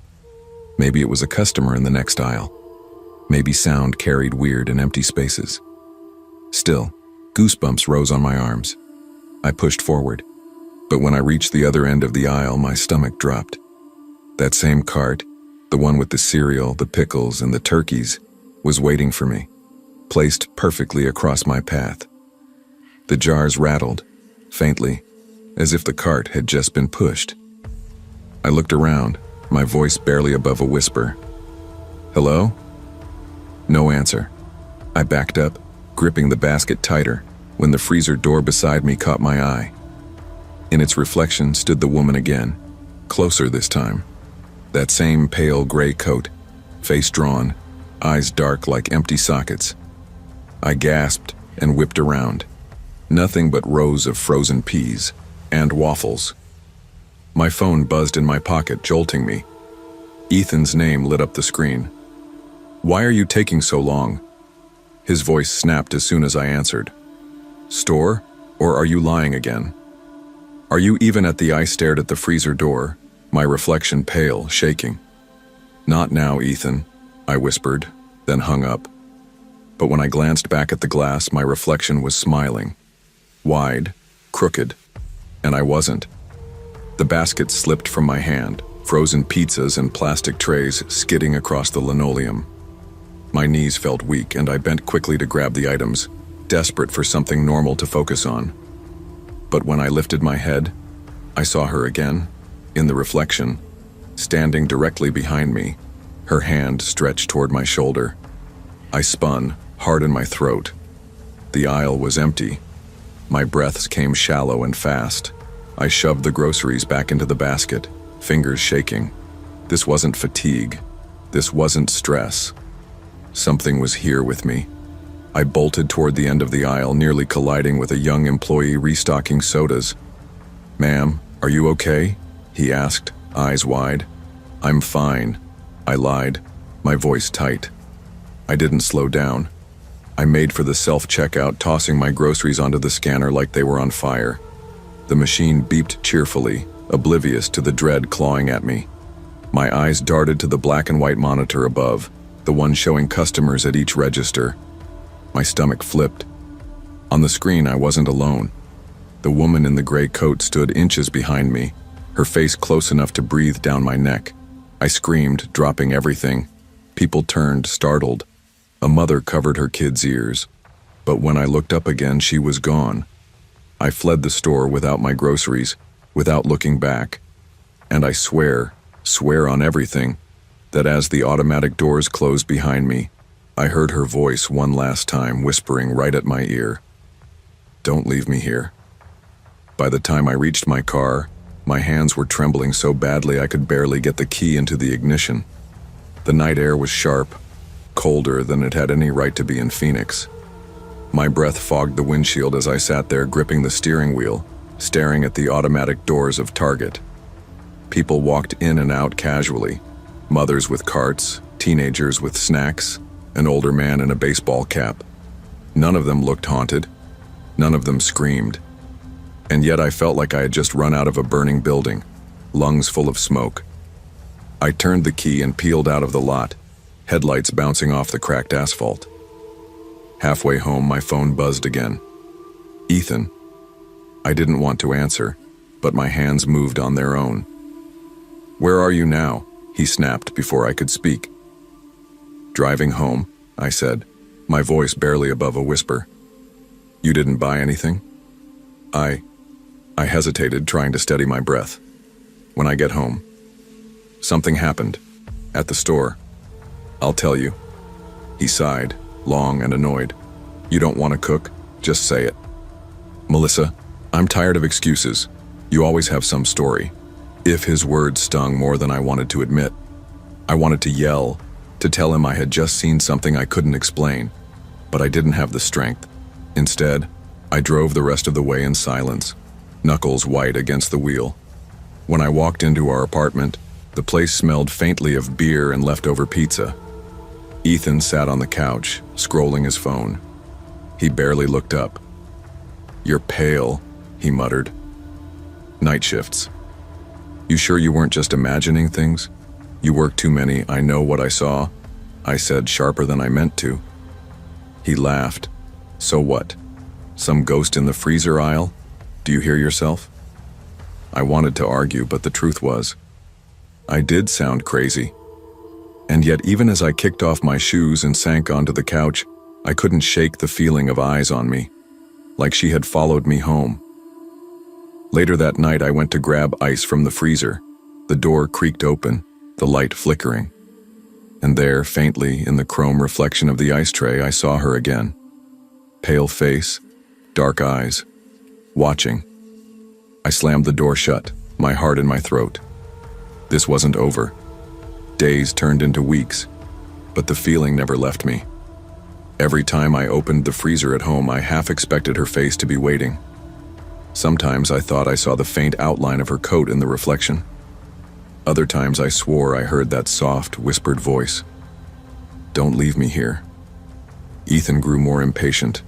Maybe it was a customer in the next aisle. Maybe sound carried weird and empty spaces. Still, goosebumps rose on my arms. I pushed forward, but when I reached the other end of the aisle, my stomach dropped. That same cart, the one with the cereal, the pickles, and the turkeys, was waiting for me, placed perfectly across my path. The jars rattled, faintly, as if the cart had just been pushed. I looked around, my voice barely above a whisper. "Hello?" No answer. I backed up, gripping the basket tighter, when the freezer door beside me caught my eye. In its reflection stood the woman again, closer this time. That same pale gray coat, face drawn, eyes dark like empty sockets. I gasped and whipped around. Nothing but rows of frozen peas and waffles. My phone buzzed in my pocket, jolting me. Ethan's name lit up the screen. "Why are you taking so long?" His voice snapped as soon as I answered. "Store? Or are you lying again?" "Are you even at the?" I stared at the freezer door, my reflection pale, shaking. "Not now, Ethan," I whispered, then hung up. But when I glanced back at the glass, my reflection was smiling. Wide, crooked, and I wasn't. The basket slipped from my hand, frozen pizzas and plastic trays skidding across the linoleum. My knees felt weak and I bent quickly to grab the items, desperate for something normal to focus on. But when I lifted my head, I saw her again, in the reflection, standing directly behind me, her hand stretched toward my shoulder. I spun, hard in my throat. The aisle was empty. My breaths came shallow and fast. I shoved the groceries back into the basket, fingers shaking. This wasn't fatigue. This wasn't stress. Something was here with me. I bolted toward the end of the aisle, nearly colliding with a young employee restocking sodas. "Ma'am, are you okay?" he asked, eyes wide. "I'm fine," I lied, my voice tight. I didn't slow down. I made for the self-checkout, tossing my groceries onto the scanner like they were on fire. The machine beeped cheerfully, oblivious to the dread clawing at me. My eyes darted to the black and white monitor above, the one showing customers at each register. My stomach flipped. On the screen, I wasn't alone. The woman in the gray coat stood inches behind me, her face close enough to breathe down my neck. I screamed, dropping everything. People turned, startled. A mother covered her kid's ears. But when I looked up again, she was gone. I fled the store without my groceries, without looking back. And I swear on everything, that as the automatic doors closed behind me, I heard her voice one last time whispering right at my ear. "Don't leave me here." By the time I reached my car, my hands were trembling so badly I could barely get the key into the ignition. The night air was sharp, colder than it had any right to be in Phoenix. My breath fogged the windshield as I sat there gripping the steering wheel, staring at the automatic doors of Target. People walked in and out casually, mothers with carts, teenagers with snacks, an older man in a baseball cap. None of them looked haunted. None of them screamed. And yet I felt like I had just run out of a burning building, lungs full of smoke. I turned the key and peeled out of the lot, headlights bouncing off the cracked asphalt. Halfway home, my phone buzzed again. "Ethan." I didn't want to answer, but my hands moved on their own. "Where are you now?" he snapped before I could speak. Driving home, I said, my voice barely above a whisper. You didn't buy anything? I hesitated, trying to steady my breath. When I get home. Something happened. At the store. I'll tell you. He sighed, long and annoyed. You don't want to cook? Just say it. Melissa, I'm tired of excuses. You always have some story. If his words stung more than I wanted to admit. I wanted to yell, to tell him I had just seen something I couldn't explain, but I didn't have the strength. Instead, I drove the rest of the way in silence, knuckles white against the wheel. When I walked into our apartment, the place smelled faintly of beer and leftover pizza. Ethan sat on the couch, scrolling his phone. He barely looked up. You're pale, he muttered. Night shifts. You sure you weren't just imagining things? You work too many, I know what I saw, I said, sharper than I meant to. He laughed. So what? Some ghost in the freezer aisle? Do you hear yourself? I wanted to argue, but the truth was, I did sound crazy. And yet, even as I kicked off my shoes and sank onto the couch, I couldn't shake the feeling of eyes on me, like she had followed me home. Later that night, I went to grab ice from the freezer. The door creaked open, the light flickering. And there, faintly, in the chrome reflection of the ice tray, I saw her again. Pale face, dark eyes, watching. I slammed the door shut, my heart in my throat. This wasn't over. Days turned into weeks, but the feeling never left me. Every time I opened the freezer at home, I half expected her face to be waiting. Sometimes I thought I saw the faint outline of her coat in the reflection. Other times I swore I heard that soft, whispered voice. Don't leave me here. Ethan grew more impatient.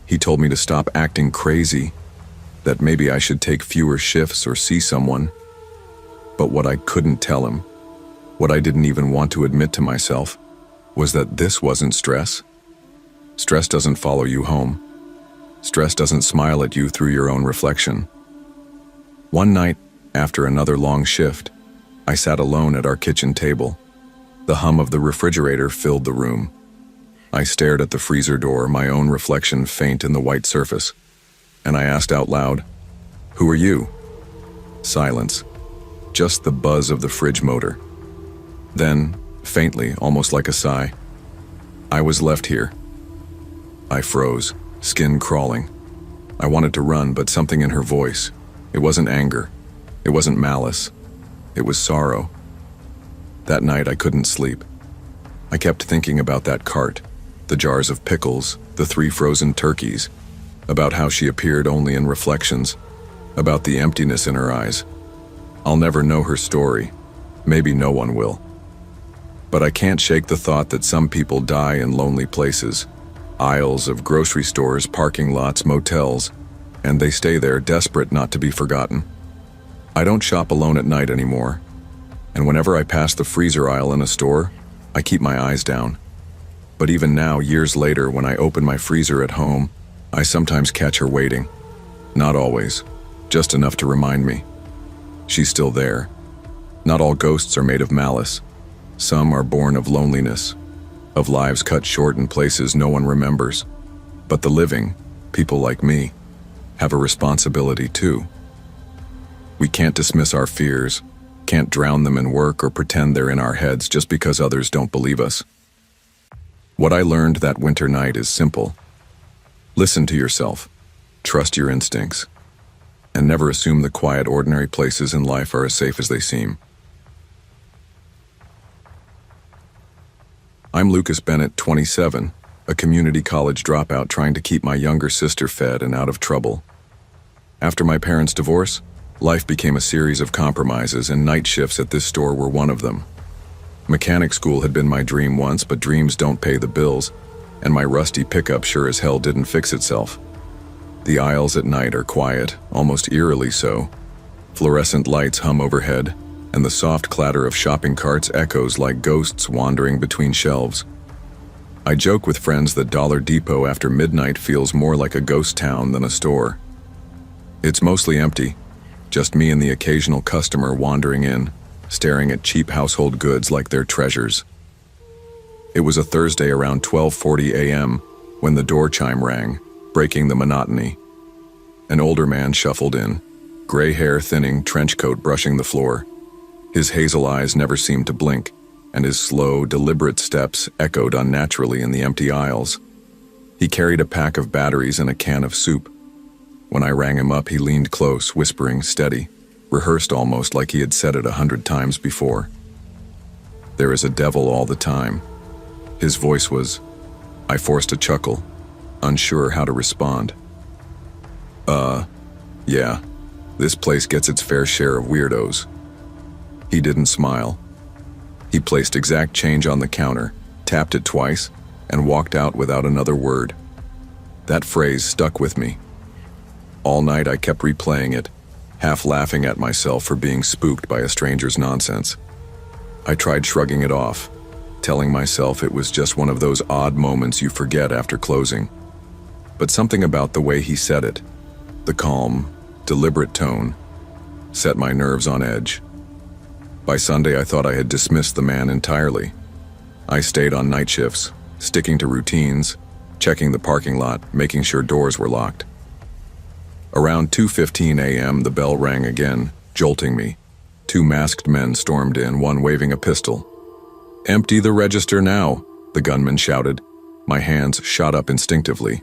He told me to stop acting crazy, that maybe I should take fewer shifts or see someone. But what I couldn't tell him, what I didn't even want to admit to myself, was that this wasn't stress. Stress doesn't follow you home. Stress doesn't smile at you through your own reflection. One night, after another long shift, I sat alone at our kitchen table. The hum of the refrigerator filled the room. I stared at the freezer door, my own reflection faint in the white surface, and I asked out loud, "Who are you?" Silence. Just the buzz of the fridge motor. Then, faintly, almost like a sigh, "I was left here." I froze, skin crawling. I wanted to run, but something in her voice. It wasn't anger. It wasn't malice. It was sorrow. That night I couldn't sleep. I kept thinking about that cart, the jars of pickles, the 3 frozen turkeys, about how she appeared only in reflections, about the emptiness in her eyes. I'll never know her story. Maybe no one will. But I can't shake the thought that some people die in lonely places, aisles of grocery stores, parking lots, motels, and they stay there desperate not to be forgotten. I don't shop alone at night anymore, and whenever I pass the freezer aisle in a store, I keep my eyes down. But even now, years later, when I open my freezer at home, I sometimes catch her waiting. Not always, just enough to remind me. She's still there. Not all ghosts are made of malice. Some are born of loneliness, of lives cut short in places no one remembers. But the living, people like me, have a responsibility too. We can't dismiss our fears, can't drown them in work or pretend they're in our heads just because others don't believe us. What I learned that winter night is simple. Listen to yourself, trust your instincts, and never assume the quiet, ordinary places in life are as safe as they seem. I'm Lucas Bennett, 27, a community college dropout trying to keep my younger sister fed and out of trouble. After my parents' divorce, life became a series of compromises, and night shifts at this store were one of them. Mechanic school had been my dream once, but dreams don't pay the bills, and my rusty pickup sure as hell didn't fix itself. The aisles at night are quiet, almost eerily so. Fluorescent lights hum overhead, and the soft clatter of shopping carts echoes like ghosts wandering between shelves. I joke with friends that Dollar Depot after midnight feels more like a ghost town than a store. It's mostly empty, just me and the occasional customer wandering in, staring at cheap household goods like they're treasures. It was a Thursday around 12:40 a.m. when the door chime rang, breaking the monotony. An older man shuffled in, gray hair thinning, trench coat brushing the floor. His hazel eyes never seemed to blink, and his slow, deliberate steps echoed unnaturally in the empty aisles. He carried a pack of batteries and a can of soup. When I rang him up, he leaned close, whispering, steady, rehearsed almost like he had said it 100 times before. "There is a devil all the time." His voice was... I forced a chuckle, unsure how to respond. Yeah, this place gets its fair share of weirdos." He didn't smile. He placed exact change on the counter, tapped it twice, and walked out without another word. That phrase stuck with me. All night I kept replaying it, half laughing at myself for being spooked by a stranger's nonsense. I tried shrugging it off, telling myself it was just one of those odd moments you forget after closing. But something about the way he said it, the calm, deliberate tone, set my nerves on edge. By Sunday, I thought I had dismissed the man entirely. I stayed on night shifts, sticking to routines, checking the parking lot, making sure doors were locked. Around 2:15 a.m., the bell rang again, jolting me. 2 masked men stormed in, one waving a pistol. "Empty the register now," the gunman shouted. My hands shot up instinctively.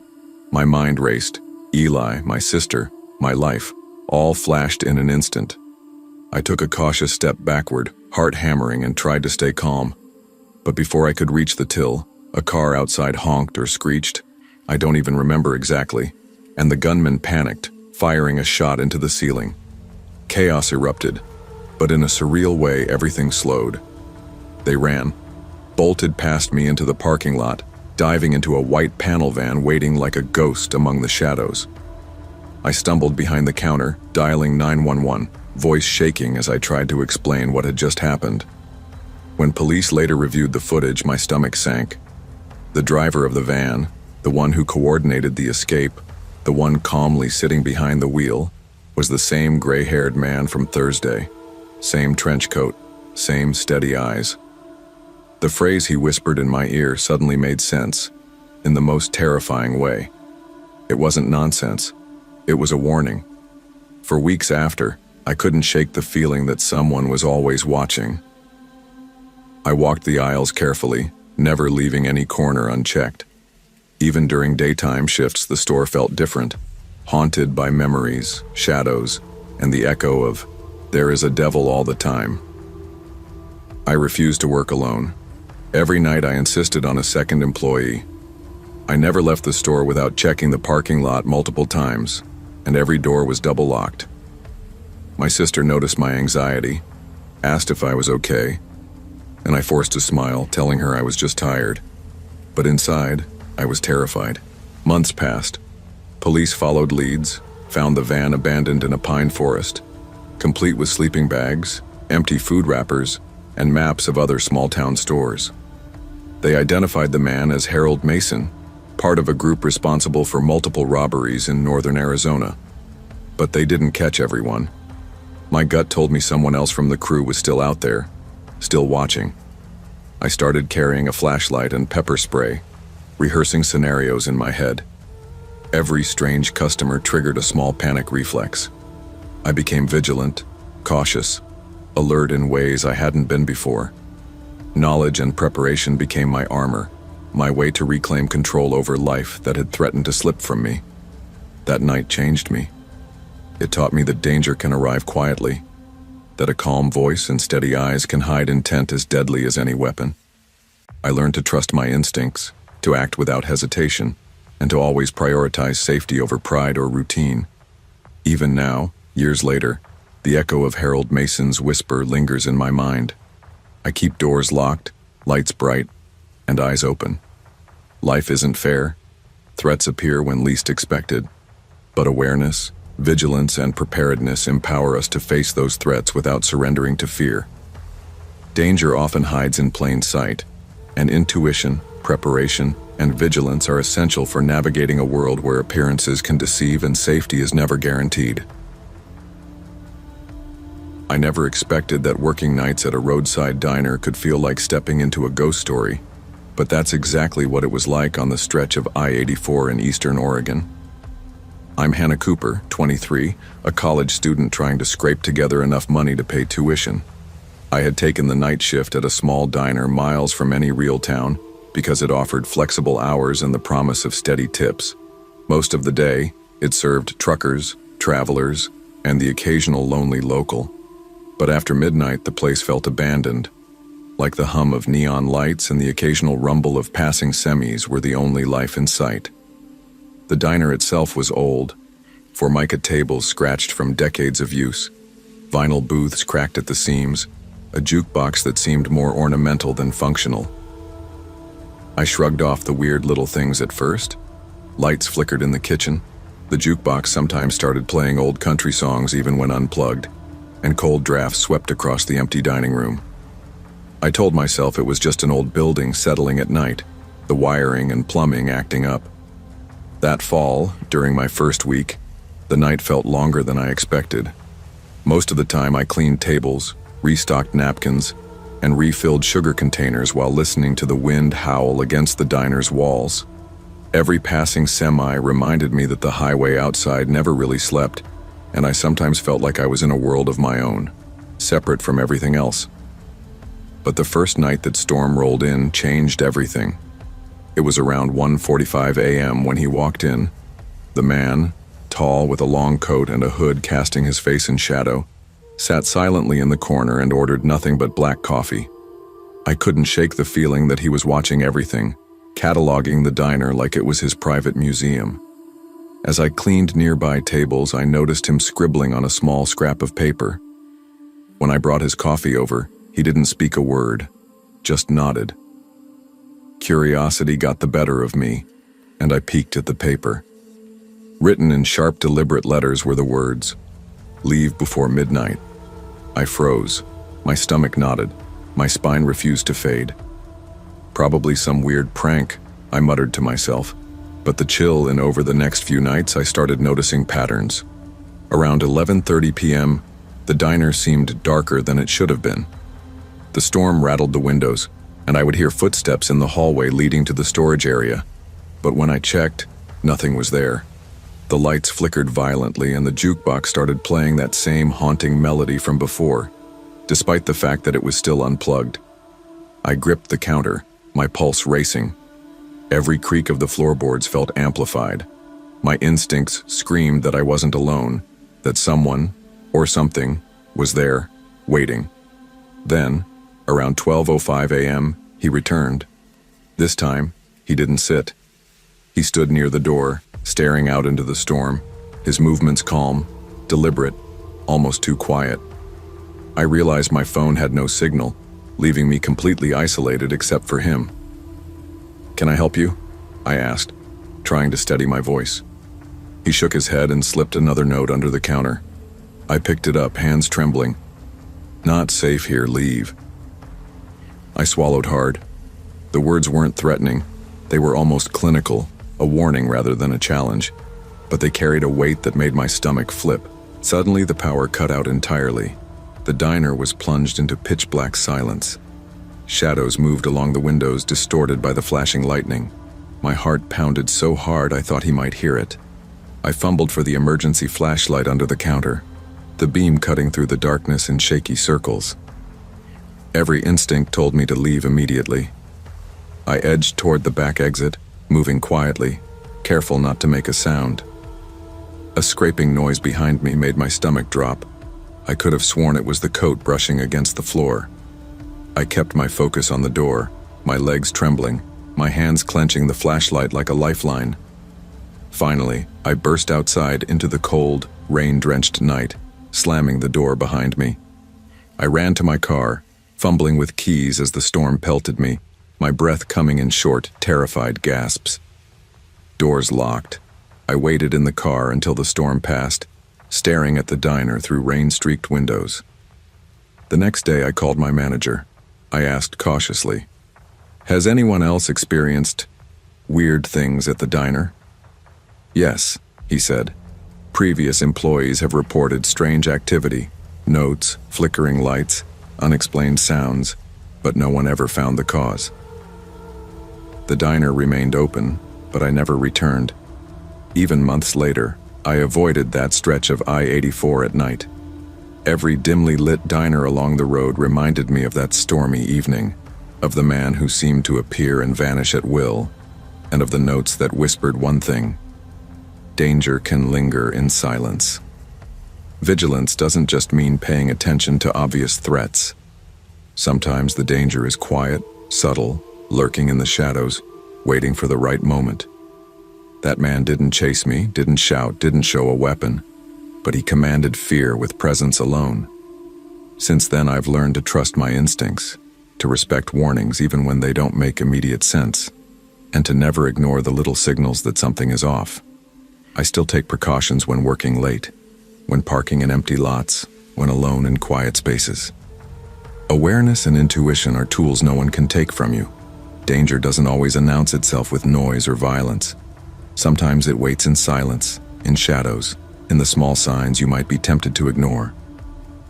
My mind raced. Eli, my sister, my life, all flashed in an instant. I took a cautious step backward, heart hammering, and tried to stay calm. But before I could reach the till, a car outside honked or screeched. I don't even remember exactly. And the gunman panicked, firing a shot into the ceiling. Chaos erupted, but in a surreal way, everything slowed. They ran, bolted past me into the parking lot, diving into a white panel van waiting like a ghost among the shadows. I stumbled behind the counter, dialing 911, voice shaking as I tried to explain what had just happened. When police later reviewed the footage, my stomach sank. The driver of the van, the one who coordinated the escape, the one calmly sitting behind the wheel, was the same gray-haired man from Thursday. Same trench coat, same steady eyes. The phrase he whispered in my ear suddenly made sense, in the most terrifying way. It wasn't nonsense. It was a warning. For weeks after, I couldn't shake the feeling that someone was always watching. I walked the aisles carefully, never leaving any corner unchecked. Even during daytime shifts, the store felt different, haunted by memories, shadows, and the echo of, "There is a devil all the time." I refused to work alone. Every night I insisted on a second employee. I never left the store without checking the parking lot multiple times, and every door was double locked. My sister noticed my anxiety, asked if I was okay, and I forced a smile, telling her I was just tired. But inside, I was terrified. Months passed. Police followed leads, found the van abandoned in a pine forest, complete with sleeping bags, empty food wrappers, and maps of other small-town stores. They identified the man as Harold Mason, part of a group responsible for multiple robberies in northern Arizona. But they didn't catch everyone. My gut told me someone else from the crew was still out there, still watching. I started carrying a flashlight and pepper spray, rehearsing scenarios in my head. Every strange customer triggered a small panic reflex. I became vigilant, cautious, alert in ways I hadn't been before. Knowledge and preparation became my armor, my way to reclaim control over life that had threatened to slip from me. That night changed me. It taught me that danger can arrive quietly, that a calm voice and steady eyes can hide intent as deadly as any weapon. I learned to trust my instincts, to act without hesitation, and to always prioritize safety over pride or routine. Even now, years later, the echo of Harold Mason's whisper lingers in my mind. I keep doors locked, lights bright, and eyes open. Life isn't fair. Threats appear when least expected. But awareness, vigilance, and preparedness empower us to face those threats without surrendering to fear. Danger often hides in plain sight, and intuition, preparation, and vigilance are essential for navigating a world where appearances can deceive and safety is never guaranteed. I never expected that working nights at a roadside diner could feel like stepping into a ghost story, But that's exactly what it was like on the stretch of I-84 in eastern Oregon. I'm Hannah Cooper, 23, a college student trying to scrape together enough money to pay tuition. I had taken the night shift at a small diner miles from any real town because it offered flexible hours and the promise of steady tips. Most of the day, it served truckers, travelers, and the occasional lonely local. But after midnight, the place felt abandoned. Like the hum of neon lights and the occasional rumble of passing semis were the only life in sight. The diner itself was old, formica tables scratched from decades of use, vinyl booths cracked at the seams, a jukebox that seemed more ornamental than functional. I shrugged off the weird little things at first. Lights flickered in the kitchen. The jukebox sometimes started playing old country songs even when unplugged, and cold drafts swept across the empty dining room. I told myself it was just an old building settling at night, the wiring and plumbing acting up. That fall, during my first week, the night felt longer than I expected. Most of the time I cleaned tables, restocked napkins, and refilled sugar containers while listening to the wind howl against the diner's walls. Every passing semi reminded me that the highway outside never really slept, and I sometimes felt like I was in a world of my own, separate from everything else. But the first night that storm rolled in changed everything. It was around 1:45 a.m. when he walked in. The man, tall with a long coat and a hood casting his face in shadow, sat silently in the corner and ordered nothing but black coffee. I couldn't shake the feeling that he was watching everything, cataloging the diner like it was his private museum. As I cleaned nearby tables, I noticed him scribbling on a small scrap of paper. When I brought his coffee over, he didn't speak a word, just nodded. Curiosity got the better of me, and I peeked at the paper. Written in sharp, deliberate letters were the words, "Leave before midnight." I froze. My stomach knotted. My spine refused to fade. Probably some weird prank, I muttered to myself. But the chill and over the next few nights I started noticing patterns. Around 11:30 p.m., the diner seemed darker than it should have been. The storm rattled the windows, and I would hear footsteps in the hallway leading to the storage area. But when I checked, nothing was there. The lights flickered violently and the jukebox started playing that same haunting melody from before, despite the fact that it was still unplugged. I gripped the counter, my pulse racing. Every creak of the floorboards felt amplified. My instincts screamed that I wasn't alone, that someone, or something, was there, waiting. Then, around 12:05 a.m., he returned. This time, he didn't sit. He stood near the door, staring out into the storm, his movements calm, deliberate, almost too quiet. I realized my phone had no signal, leaving me completely isolated except for him. "Can I help you?" I asked, trying to steady my voice. He shook his head and slipped another note under the counter. I picked it up, hands trembling. "Not safe here, leave." I swallowed hard. The words weren't threatening. They were almost clinical, a warning rather than a challenge. But they carried a weight that made my stomach flip. Suddenly the power cut out entirely. The diner was plunged into pitch-black silence. Shadows moved along the windows, distorted by the flashing lightning. My heart pounded so hard I thought he might hear it. I fumbled for the emergency flashlight under the counter, the beam cutting through the darkness in shaky circles. Every instinct told me to leave immediately. I edged toward the back exit, moving quietly, careful not to make a sound. A scraping noise behind me made my stomach drop. I could have sworn it was the coat brushing against the floor. I kept my focus on the door, my legs trembling, my hands clenching the flashlight like a lifeline. Finally, I burst outside into the cold, rain-drenched night, slamming the door behind me. I ran to my car, fumbling with keys as the storm pelted me, my breath coming in short, terrified gasps. Doors locked. I waited in the car until the storm passed, staring at the diner through rain-streaked windows. The next day I called my manager. I asked cautiously, "Has anyone else experienced weird things at the diner?" "Yes," he said. "Previous employees have reported strange activity, notes, flickering lights, unexplained sounds, but no one ever found the cause." The diner remained open, but I never returned. Even months later, I avoided that stretch of I-84 at night. Every dimly lit diner along the road reminded me of that stormy evening, of the man who seemed to appear and vanish at will, and of the notes that whispered one thing: danger can linger in silence. Vigilance doesn't just mean paying attention to obvious threats. Sometimes the danger is quiet, subtle, lurking in the shadows, waiting for the right moment. That man didn't chase me, didn't shout, didn't show a weapon, but he commanded fear with presence alone. Since then, I've learned to trust my instincts, to respect warnings even when they don't make immediate sense, and to never ignore the little signals that something is off. I still take precautions when working late, when parking in empty lots, when alone in quiet spaces. Awareness and intuition are tools no one can take from you. Danger doesn't always announce itself with noise or violence. Sometimes it waits in silence, in shadows, in the small signs you might be tempted to ignore.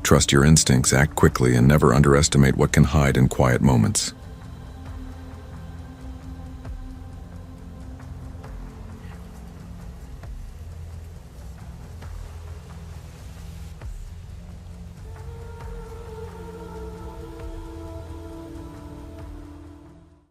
Trust your instincts, act quickly, and never underestimate what can hide in quiet moments.